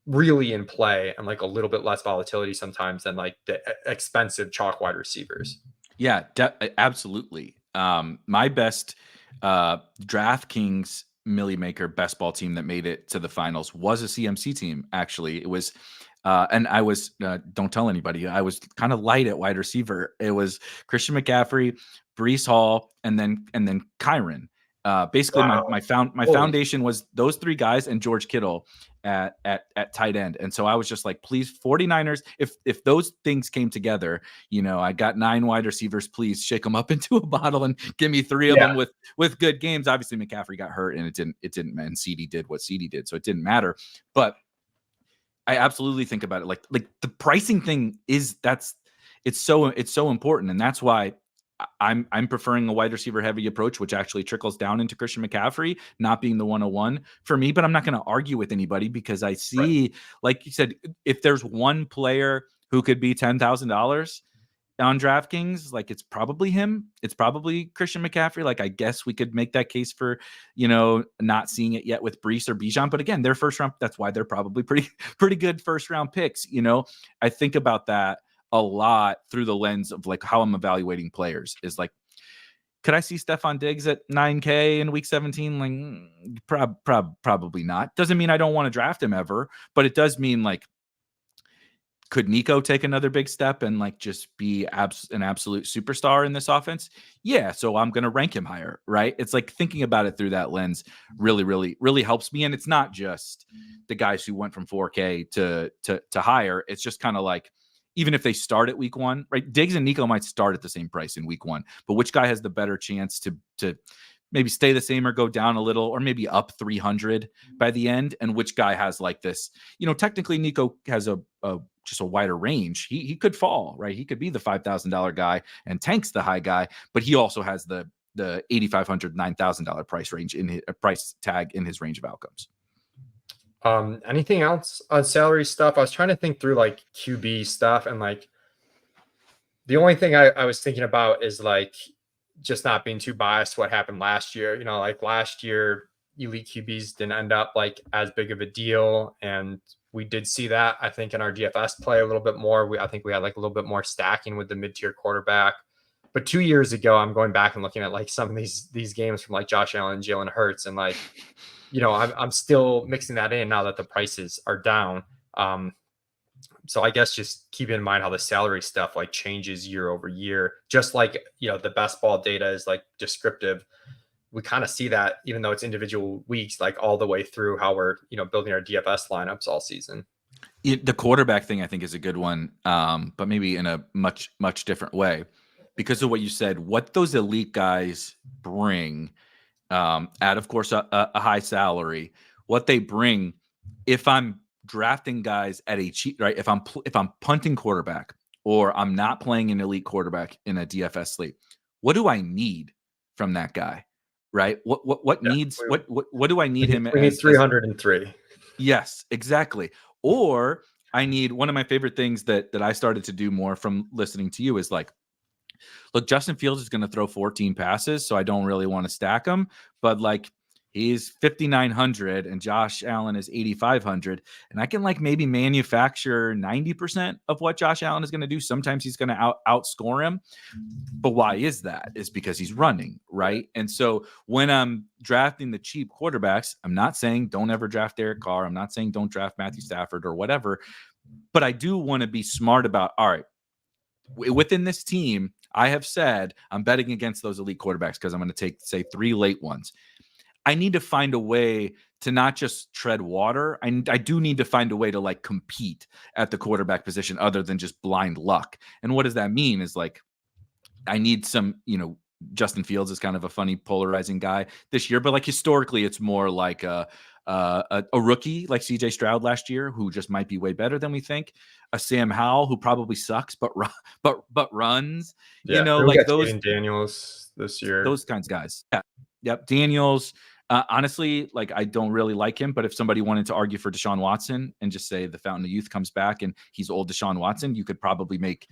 really in play and like a little bit less volatility sometimes than like the expensive chalk wide receivers. Yeah, absolutely. My best DraftKings Millie Maker best ball team that made it to the finals was a CMC team. Actually, it was, and I was don't tell anybody. I was kind of light at wide receiver. It was Christian McCaffrey, Breece Hall, and then Kyron. Basically, Wow. my foundation was those three guys and George Kittle at tight end. And so I was just like, please, 49ers, if those things came together, I got 9 wide receivers, please shake them up into a bottle and give me 3 of them with good games. Obviously McCaffrey got hurt and it didn't and CD did what CD did, so it didn't matter. But I absolutely think about it like the pricing thing it's so important, and that's why I'm preferring a wide receiver heavy approach, which actually trickles down into Christian McCaffrey not being the 101 for me. But I'm not going to argue with anybody because I see, right, like you said, if there's one player who could be $10,000 on DraftKings, like it's probably him. It's probably Christian McCaffrey. Like I guess we could make that case for, not seeing it yet with Breece or Bijan. But again, they're first round. That's why they're probably pretty good first round picks. I think about that a lot through the lens of like how I'm evaluating players is like, could I see Stephon Diggs at 9K in week 17? Like probably not. Doesn't mean I don't want to draft him ever, but it does mean like, could Nico take another big step and like just be an absolute superstar in this offense? Yeah. So I'm going to rank him higher, right? It's like thinking about it through that lens really, really, really helps me. And it's not just the guys who went from 4K to higher. It's just kind of like, even if they start at week 1, right? Diggs and Nico might start at the same price in week 1, but which guy has the better chance to maybe stay the same or go down a little, or maybe up 300 by the end? And which guy has like this, technically Nico has just a wider range. He could fall, right? He could be the $5,000 guy and Tank's the high guy, but he also has the $8,500, $9,000 price range in his price tag in his range of outcomes. Anything else on salary stuff? I was trying to think through like QB stuff, and like the only thing I was thinking about is like just not being too biased what happened last year. Like last year, elite QBs didn't end up like as big of a deal. And we did see that, I think, in our DFS play a little bit more. I think we had like a little bit more stacking with the mid-tier quarterback. But 2 years ago, I'm going back and looking at like some of these games from like Josh Allen and Jalen Hurts, and like, I'm still mixing that in now that the prices are down. So I guess just keep in mind how the salary stuff like changes year over year. Just like, the best ball data is like descriptive. We kind of see that even though it's individual weeks, like all the way through how we're, building our DFS lineups all season. The quarterback thing I think is a good one, but maybe in a much, much different way. because of what you said, what those elite guys bring, at of course a high salary, what they bring. If I'm drafting guys at a cheap, right? If I'm punting quarterback, or I'm not playing an elite quarterback in a DFS slate, what do I need from that guy, right? What Yeah, needs what do I need him we need as 303. Yes, exactly. Or I need, one of my favorite things that I started to do more from listening to you is like, look, Justin Fields is going to throw 14 passes, so I don't really want to stack him. But like, he's 5,900 and Josh Allen is 8,500, and I can like maybe manufacture 90% of what Josh Allen is going to do. Sometimes he's going to outscore him. But why is that? Is because he's running, right? And so when I'm drafting the cheap quarterbacks, I'm not saying don't ever draft Derek Carr. I'm not saying don't draft Matthew Stafford or whatever. But I do want to be smart about, all right, within this team, I have said I'm betting against those elite quarterbacks because I'm going to take, say, 3 late ones. I need to find a way to not just tread water. I do need to find a way to like compete at the quarterback position other than just blind luck. And what does that mean is like, I need some, Justin Fields is kind of a funny polarizing guy this year, but like historically it's more like a rookie like CJ Stroud last year, who just might be way better than we think. A Sam Howell who probably sucks, but runs, Yeah, and we like got those, Jaden Daniels this year. those kinds of guys. Yeah. Yep. Daniels. Honestly, like I don't really like him, but if somebody wanted to argue for Deshaun Watson and just say the fountain of youth comes back and he's old Deshaun Watson, you could probably make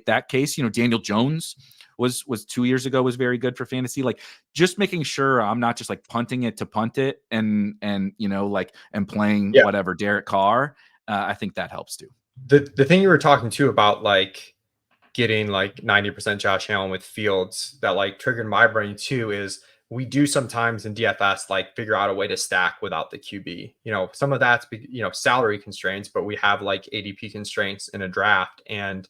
that case. Daniel Jones was 2 years ago, was very good for fantasy. Like just making sure I'm not just like punting it to punt it and like and playing Yeah, whatever Derek Carr. I think that helps too. the thing you were talking to about like getting like 90% Josh Allen with Fields that like triggered my brain too is we do sometimes in DFS like figure out a way to stack without the QB. Some of that's salary constraints, but we have like ADP constraints in a draft, and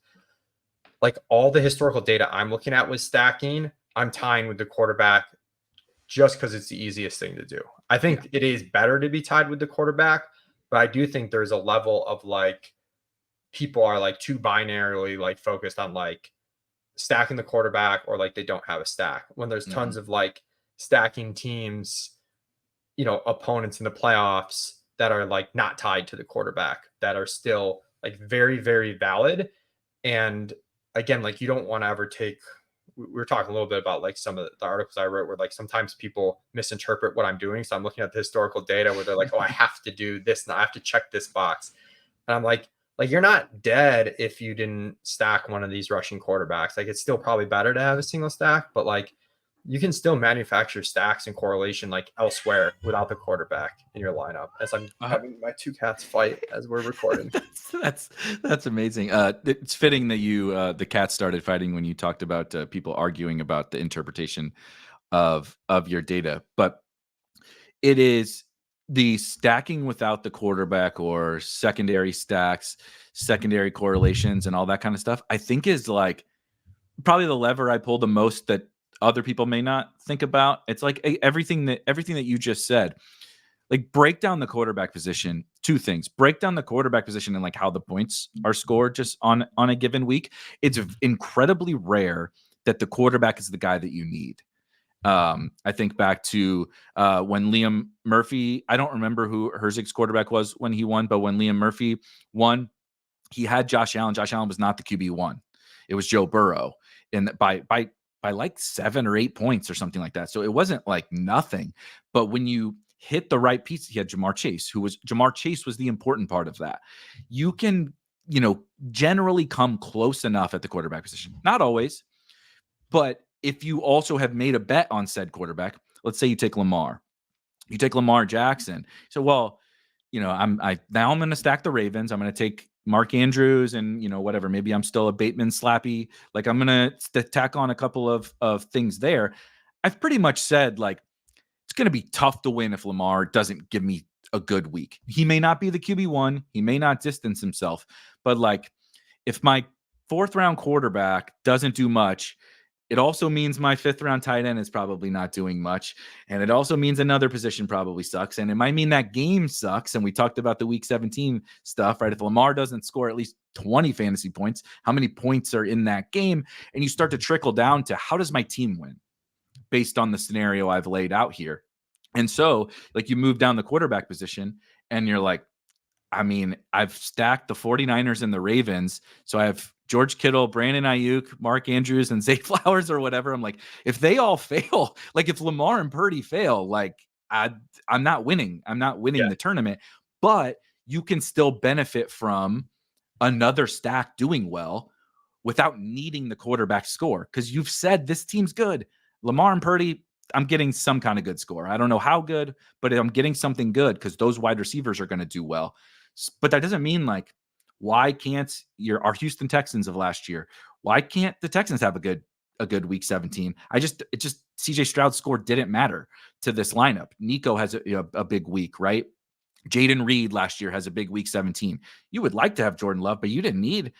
like all the historical data I'm looking at with stacking, I'm tying with the quarterback just because it's the easiest thing to do. I think Yeah. it is better to be tied with the quarterback, but I do think there's a level of like people are like too binarily like focused on like stacking the quarterback or like they don't have a stack when there's tons of like stacking teams, opponents in the playoffs that are like not tied to the quarterback that are still like very, very valid. And again, like you don't want to ever take, we were talking a little bit about like some of the articles I wrote where like sometimes people misinterpret what I'm doing. So I'm looking at the historical data where they're like, oh, I have to do this and I have to check this box. And I'm like you're not dead if you didn't stack one of these rushing quarterbacks. Like it's still probably better to have a single stack, but like you can still manufacture stacks and correlation like elsewhere without the quarterback in your lineup. As I'm having my 2 cats fight as we're recording. That's amazing. It's fitting that you the cats started fighting when you talked about people arguing about the interpretation of your data, but it is the stacking without the quarterback or secondary stacks, secondary correlations, and all that kind of stuff. I think is like probably the lever I pull the most that other people may not think about. It's like everything that you just said. Like break down the quarterback position. 2 things: break down the quarterback position and like how the points are scored just on a given week. It's incredibly rare that the quarterback is the guy that you need. I think back to when Liam Murphy, I don't remember who Herzig's quarterback was when he won, but when Liam Murphy won, he had Josh Allen. Josh Allen was not the QB1. It was Joe Burrow, and by like 7 or 8 points or something like that. So it wasn't like nothing. But when you hit the right piece, he had Jamar Chase was the important part of that. You can, generally come close enough at the quarterback position. Not always, but if you also have made a bet on said quarterback, let's say you take Lamar Jackson. So, well, now I'm going to stack the Ravens. I'm going to take Mark Andrews and, whatever. Maybe I'm still a Bateman slappy. Like I'm going to tack on a couple of things there. I've pretty much said like, it's going to be tough to win if Lamar doesn't give me a good week. He may not be the QB1. He may not distance himself, but like if my 4th round quarterback doesn't do much, it also means my 5th round tight end is probably not doing much. And it also means another position probably sucks. And it might mean that game sucks. And we talked about the week 17 stuff, right? If Lamar doesn't score at least 20 fantasy points, how many points are in that game? And you start to trickle down to, how does my team win based on the scenario I've laid out here? And so, like, you move down the quarterback position and you're like, I mean, I've stacked the 49ers and the Ravens. So I have George Kittle, Brandon Ayuk, Mark Andrews, and Zay Flowers or whatever. I'm like, if they all fail, like if Lamar and Purdy fail, like I'm not winning. I'm not winning Yeah. the tournament. But you can still benefit from another stack doing well without needing the quarterback score, because you've said this team's good. Lamar and Purdy, I'm getting some kind of good score. I don't know how good, but I'm getting something good because those wide receivers are going to do well. But that doesn't mean, like, why can't our Houston Texans of last year? Why can't the Texans have a good week 17? It just CJ Stroud's score didn't matter to this lineup. Nico has a big week, right? Jaden Reed last year has a big week 17. You would like to have Jordan Love, but you didn't need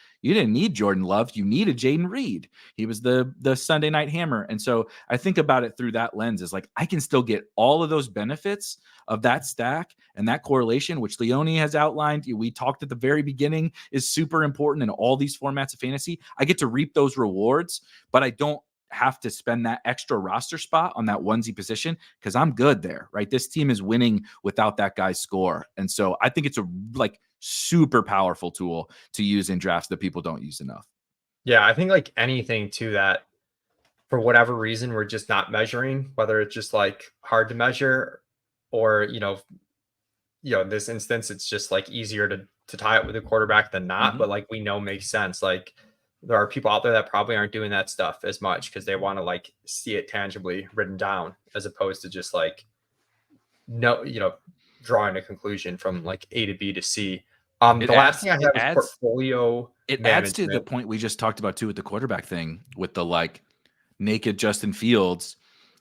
Jordan Love. You needed Jaden Reed. He was the Sunday night hammer. And so I think about it through that lens, is like, I can still get all of those benefits of that stack and that correlation, which Leone has outlined. We talked at the very beginning is super important in all these formats of fantasy. I get to reap those rewards, but I don't have to spend that extra roster spot on that onesie position because I'm good there, right? This team is winning without that guy's score. And so I think it's a like super powerful tool to use in drafts that people don't use enough. Yeah, I think like anything to that, for whatever reason, we're just not measuring, whether it's just like hard to measure or, in this instance, it's just like easier to tie it with a quarterback than not, but like we know makes sense. Like there are people out there that probably aren't doing that stuff as much because they want to like see it tangibly written down as opposed to just like no, drawing a conclusion from like A to B to C. The last thing I have is portfolio it adds to the management. point we just talked about too with the quarterback thing, with the like naked Justin Fields.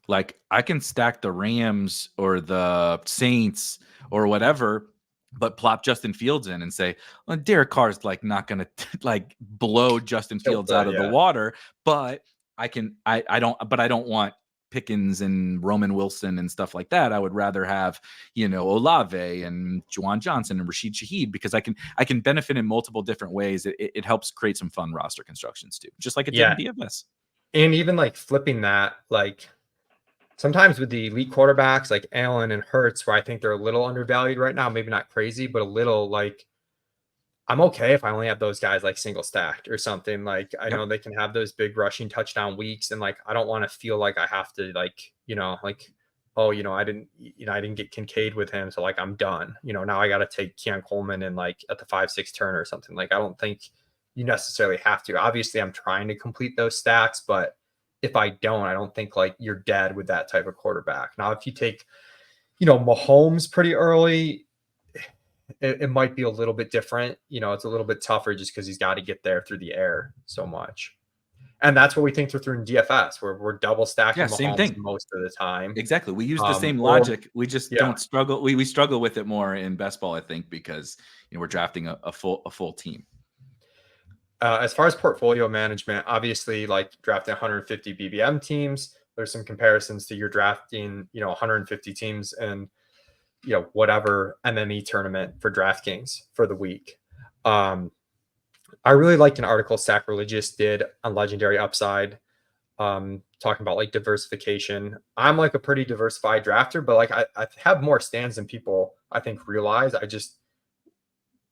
Like, I can stack the Rams or the Saints or whatever, but plop Justin Fields in and say, well, Derek Carr's like not gonna like blow Justin Fields out of the water, but I don't want Pickens and Roman Wilson and stuff like that. I would rather have, Olave and Juwan Johnson and Rashid Shaheed, because I can benefit in multiple different ways. It helps create some fun roster constructions too, just like it did in DFS. And even like flipping that, like sometimes with the elite quarterbacks like Allen and Hurts, where I think they're a little undervalued right now, maybe not crazy, but a little, like I'm okay if I only have those guys like single stacked or something. Like I know they can have those big rushing touchdown weeks, and like I don't want to feel like I have to like, like, oh, I didn't get Kincaid with him, so like I'm done. Now I got to take Keon Coleman and like at the 5-6 turn or something. Like I don't think you necessarily have to. Obviously, I'm trying to complete those stacks, but if I don't, I don't think like you're dead with that type of quarterback. Now, if you take, Mahomes pretty early, it might be a little bit different. It's a little bit tougher just because he's got to get there through the air so much. And that's what we think through in DFS. We're double stacking Mahomes most of the time. Exactly. We use the same logic. We just don't struggle. We struggle with it more in best ball, I think, because we're drafting a full team. As far as portfolio management, obviously, like drafting 150 BBM teams, there's some comparisons to your drafting, 150 teams and whatever MME tournament for DraftKings for the week. I really liked an article Sacrilegious did on Legendary Upside, talking about like diversification. I'm like a pretty diversified drafter, but like I have more stands than people I think realize.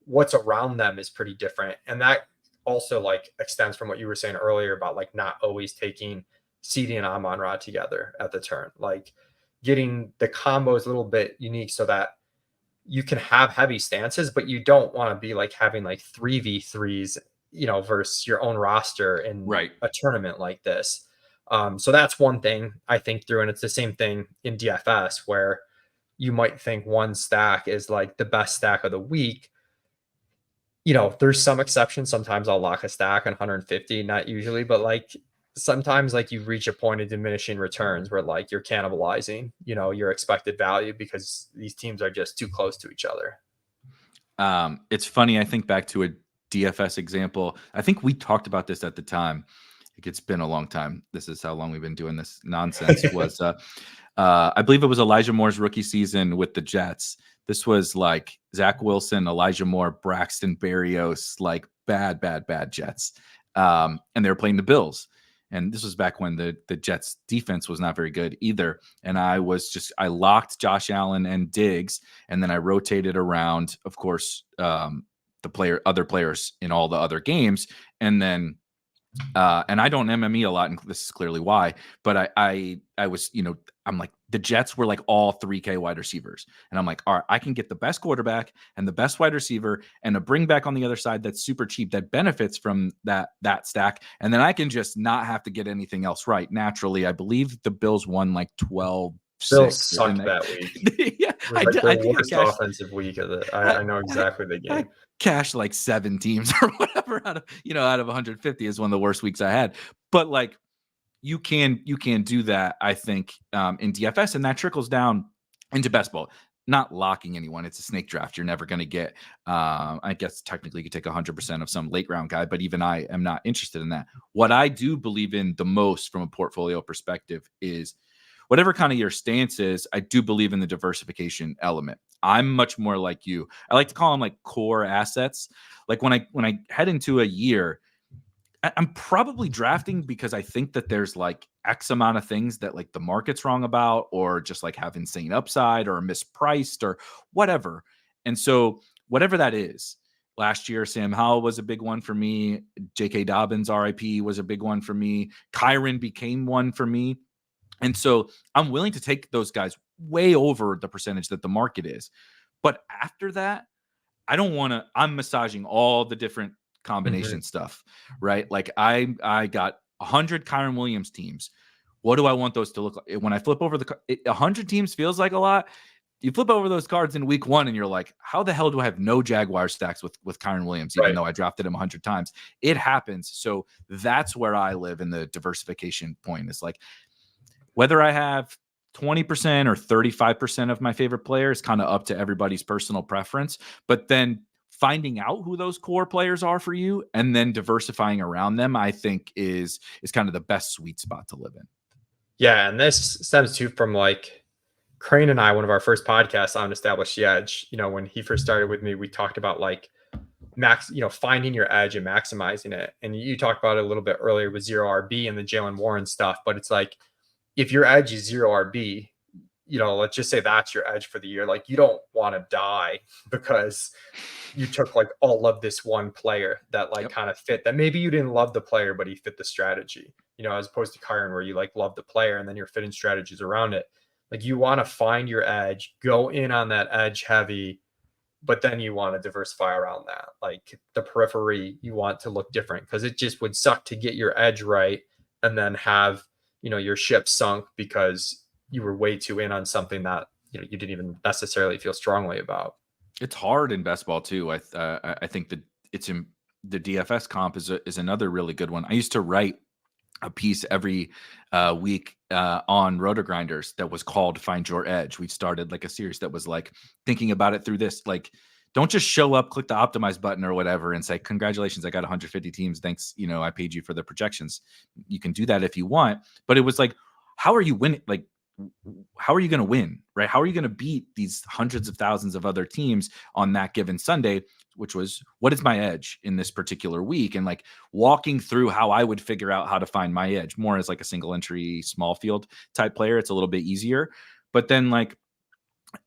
What's around them is pretty different, and that also like extends from what you were saying earlier about like not always taking CD and Amon-Ra together at the turn, like getting the combos a little bit unique so that you can have heavy stances, but you don't want to be like having like 3v3s, versus your own roster in a tournament like this. So that's one thing I think through, and it's the same thing in DFS where you might think one stack is like the best stack of the week. There's some exceptions. Sometimes I'll lock a stack on 150, not usually, but like sometimes like you reach a point of diminishing returns where like you're cannibalizing, your expected value because these teams are just too close to each other. It's funny. I think back to a DFS example. I think we talked about this at the time. it's been a long time. This is how long we've been doing this nonsense. Was I believe it was Elijah Moore's rookie season with the Jets. This was like Zach Wilson, Elijah Moore, Braxton Berrios, like bad Jets. And they were playing the Bills. And this was back when the Jets defense was not very good either. And I locked Josh Allen and Diggs, and then I rotated around, of course, other players in all the other games. And then and I don't MME a lot, and this is clearly why, but I was, I'm like, the Jets were like all 3K wide receivers. And I'm like, all right, I can get the best quarterback and the best wide receiver and a bring back on the other side that's super cheap, that benefits from that stack. And then I can just not have to get anything else right. Naturally, I believe the Bills won like 12. Bills sucked that week. Yeah, it was like their worst offensive week of it. I know exactly the game. I cashed like 7 teams or whatever out of 150 is one of the worst weeks I had. But like you can do that, I think, in DFS, and that trickles down into best ball. Not locking anyone. It's a snake draft. You're never going to get, I guess technically you could take 100% of some late round guy, but even I am not interested in that. What I do believe in the most from a portfolio perspective is whatever kind of your stance is, I do believe in the diversification element. I'm much more like you. I like to call them like core assets. Like when I head into a year, I'm probably drafting because I think that there's like X amount of things that like the market's wrong about, or just like have insane upside or mispriced or whatever. And so whatever that is, last year, Sam Howell was a big one for me. J.K. Dobbins, RIP, was a big one for me. Kyron became one for me. And so I'm willing to take those guys way over the percentage that the market is. But after that, I don't want to, I'm massaging all the different combination stuff, right? Like I got 100 Kyron Williams teams. What do I want those to look like? When I flip over 100 teams feels like a lot. You flip over those cards in week 1 and you're like, how the hell do I have no Jaguar stacks with Kyron Williams, even though I drafted him 100 times? It happens. So that's where I live in the diversification point. It's like, whether I have 20% or 35% of my favorite players, kind of up to everybody's personal preference. But then finding out who those core players are for you and then diversifying around them, I think is kind of the best sweet spot to live in. Yeah, and this stems too from like Crane and I, one of our first podcasts on Establish the Edge, when he first started with me, we talked about like finding your edge and maximizing it. And you talked about it a little bit earlier with zero RB and the Jalen Warren stuff, but it's like, if your edge is zero RB, let's just say that's your edge for the year. Like you don't want to die because you took like all of this one player that like kind of fit, that maybe you didn't love the player, but he fit the strategy, as opposed to Kyron where you like love the player and then you're fitting strategies around it. Like you want to find your edge, go in on that edge heavy, but then you want to diversify around that. Like the periphery, you want to look different because it just would suck to get your edge right and then have your ship sunk because you were way too in on something that you didn't even necessarily feel strongly about. It's hard in best ball too. I think that the DFS comp is another really good one. I used to write a piece every week on Roto Grinders that was called Find Your Edge. We started like a series that was like thinking about it through this, like, don't just show up, click the optimize button or whatever and say, congratulations, I got 150 teams. Thanks. I paid you for the projections. You can do that if you want. But it was like, how are you winning? Like, how are you going to win, right? How are you going to beat these hundreds of thousands of other teams on that given Sunday, which was, what is my edge in this particular week? And like walking through how I would figure out how to find my edge more as like a single entry, small field type player. It's a little bit easier, but then like,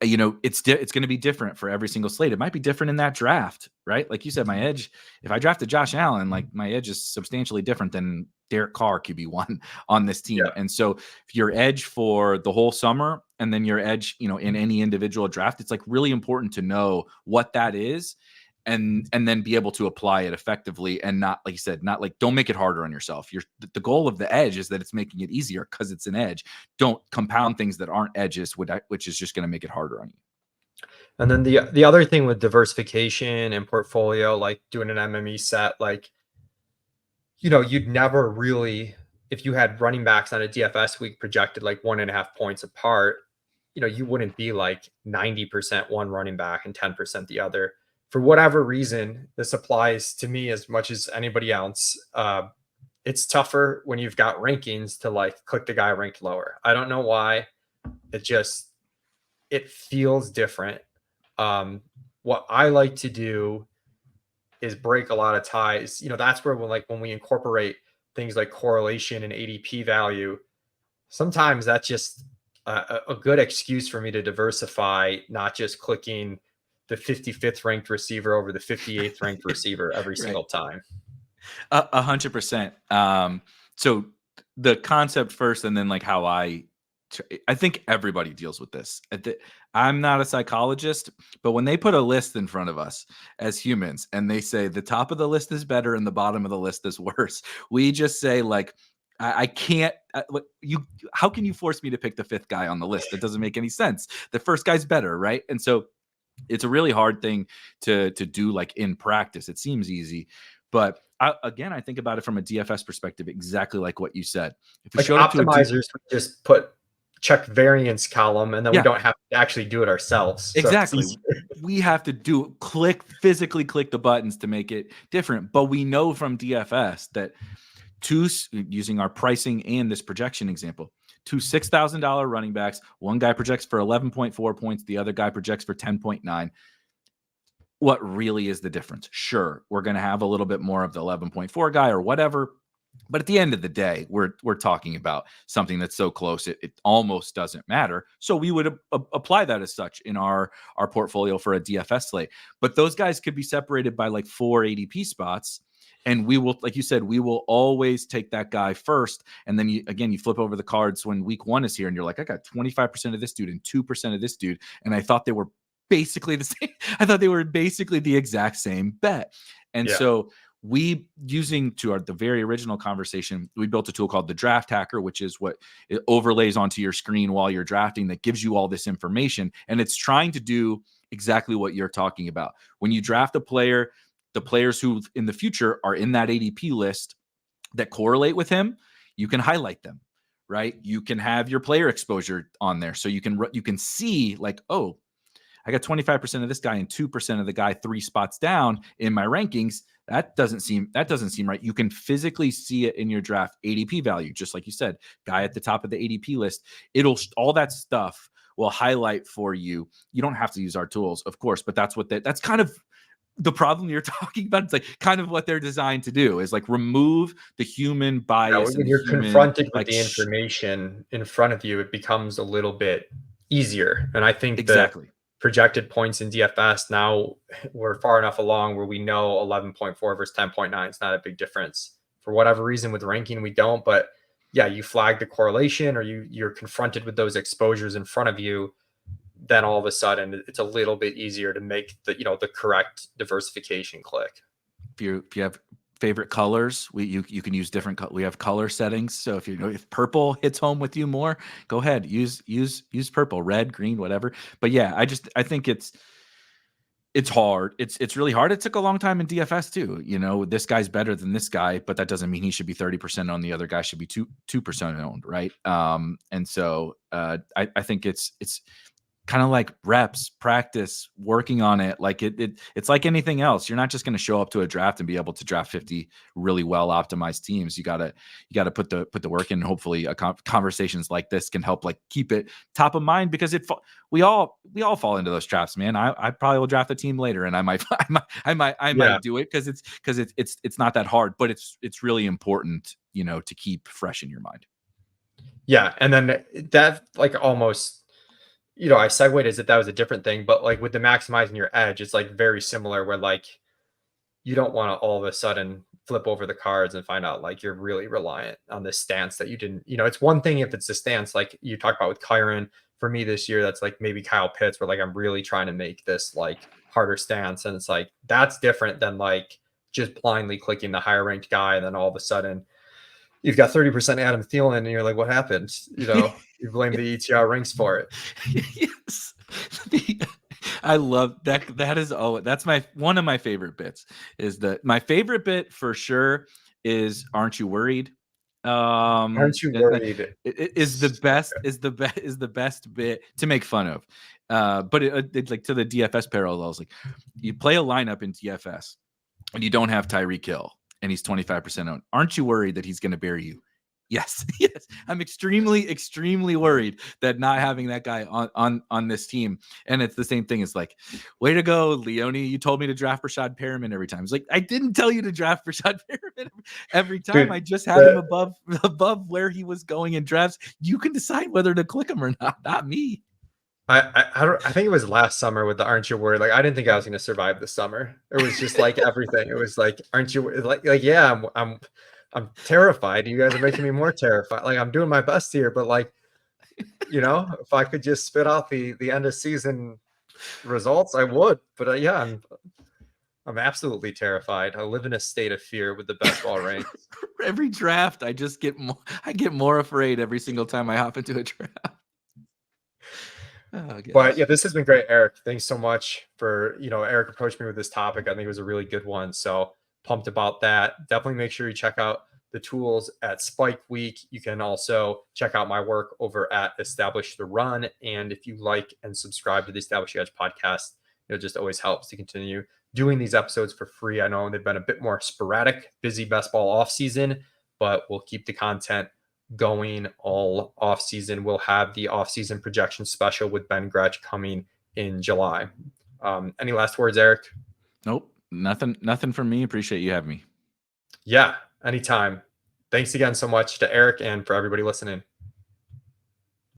it's going to be different for every single slate. It might be different in that draft, right? Like you said, my edge, if I drafted Josh Allen, like my edge is substantially different than Derek Carr QB1 on this team. Yeah. And so if your edge for the whole summer and then your edge, in any individual draft, it's like really important to know what that is and then be able to apply it effectively and not, like you said, not like, don't make it harder on yourself. The goal of the edge is that it's making it easier because it's an edge. Don't compound things that aren't edges, which is just going to make it harder on you. And then the other thing with diversification and portfolio, like doing an MME set, like, you'd never really, if you had running backs on a DFS week projected like 1.5 points apart, you wouldn't be like 90% one running back and 10% the other. For whatever reason, this applies to me as much as anybody else. it's tougher when you've got rankings to like click the guy ranked lower. I don't know why. It just it feels different. What I like to do is break a lot of ties. That's where when we incorporate things like correlation and ADP value, sometimes that's just a good excuse for me to diversify, not just clicking the 55th ranked receiver over the 58th ranked receiver every Right. single time. 100%. So the concept first, and then like how I think everybody deals with this. I'm not a psychologist, but when they put a list in front of us as humans and they say the top of the list is better and the bottom of the list is worse, we just say like, I can't. You, how can you force me to pick the fifth guy on the list? That doesn't make any sense. The first guy's better, right? And so it's a really hard thing to do like in practice. It seems easy, but I think about it from a DFS perspective, exactly like what you said. If we Like showed up to optimizers, we just put check variance column, and then we yeah, don't have to actually do it ourselves. So it's exactly. easier. We have to physically click the buttons to make it different. But we know from DFS that using our pricing and this projection example, two $6,000 running backs, one guy projects for 11.4 points, the other guy projects for 10.9. What really is the difference? Sure, we're going to have a little bit more of the 11.4 guy or whatever. But at the end of the day, we're talking about something that's so close it almost doesn't matter. So we would apply that as such in our portfolio for a DFS slate. But those guys could be separated by like 4 ADP spots. And we will, like you said, we will always take that guy first. And then you flip over the cards when week 1 is here and you're like, I got 25% of this dude and 2% of this dude. And I thought they were basically the same. I thought they were basically the exact same bet. And so we, using the very original conversation, we built a tool called the Draft Hacker, which is what it overlays onto your screen while you're drafting that gives you all this information. And it's trying to do exactly what you're talking about. When you draft a player, the players who in the future are in that ADP list that correlate with him, you can highlight them, right? You can have your player exposure on there. So you can see like, oh, I got 25% of this guy and 2% of the guy 3 spots down in my rankings. That doesn't seem right. You can physically see it in your draft ADP value, just like you said, guy at the top of the ADP list. All that stuff will highlight for you. You don't have to use our tools, of course, but that's kind of the problem you're talking about. It's like kind of what they're designed to do is like remove the human bias and when the you're human confronted with like the information in front of you, it becomes a little bit easier. And I think the exactly. projected points in DFS now, we're far enough along where we know 11.4 versus 10.9 is not a big difference. For whatever reason with ranking, we don't. But yeah, you flag the correlation or you're confronted with those exposures in front of you, then all of a sudden it's a little bit easier to make the correct diversification click. If you have favorite colors, you can use different. We have color settings. So if purple hits home with you more, go ahead, use purple, red, green, whatever. But yeah, I think it's hard. It's really hard. It took a long time in DFS too. This guy's better than this guy, but that doesn't mean he should be 30% owned. The other guy should be 2% owned, right? And so I think it's kind of like reps, practice, working on it. Like it's like anything else. You're not just going to show up to a draft and be able to draft 50 really well optimized teams. You gotta put the work in. And hopefully, conversations like this can help like keep it top of mind because we all fall into those traps, man. I probably will draft a team later, and I might might do it because it's not that hard, but it's really important, to keep fresh in your mind. Yeah, and then that like almost I segued as if that was a different thing, but like with the maximizing your edge, it's like very similar where like you don't want to all of a sudden flip over the cards and find out like you're really reliant on this stance that you didn't, it's one thing if it's a stance like you talk about with Kyron. For me this year, that's like maybe Kyle Pitts, where like I'm really trying to make this like harder stance. And it's like that's different than like just blindly clicking the higher ranked guy, and then all of a sudden you've got 30% Adam Thielen, and you're like, what happened? You blame the ETR ranks for it. Yes. I love that. That's one of my favorite bits. My favorite bit for sure is "Aren't you worried?" Aren't you worried? Is the best bit to make fun of. But it's like to the DFS parallels. Like you play a lineup in DFS and you don't have Tyreek Hill. and he's 25% owned. Aren't you worried that he's going to bury you? Yes, yes. I'm extremely worried that not having that guy on this team. And it's the same thing. It's like, way to go, Leone. You told me to draft Rashad Perriman every time. It's like, I didn't tell you to draft Rashad Perriman every time. Dude, I just had him above where he was going in drafts. You can decide whether to click him or not me. I think it was last summer with the aren't you worried? Like I didn't think I was going to survive the summer. It was just like everything. It was like aren't you like yeah, I'm terrified. You guys are making me more terrified. Like I'm doing my best here, but like if I could just spit out the end of season results, I would. But yeah, I'm absolutely terrified. I live in a state of fear with the best ball ranks. Every draft, I get more afraid every single time I hop into a draft. Oh, but yeah, this has been great, Eric. Thanks so much for Eric approached me with this topic. I think it was a really good one. So pumped about that. Definitely make sure you check out the tools at Spike Week. You can also check out my work over at Establish the Run. And if you like and subscribe to the Establish the Edge podcast, it just always helps to continue doing these episodes for free. I know they've been a bit more sporadic, busy best ball off season, but we'll keep the content going all off season. We'll have the off season projection special with Ben Gretch coming in July. Any last words, Eric? Nope. Nothing from me. Appreciate you having me. Yeah, anytime. Thanks again so much to Eric and for everybody listening.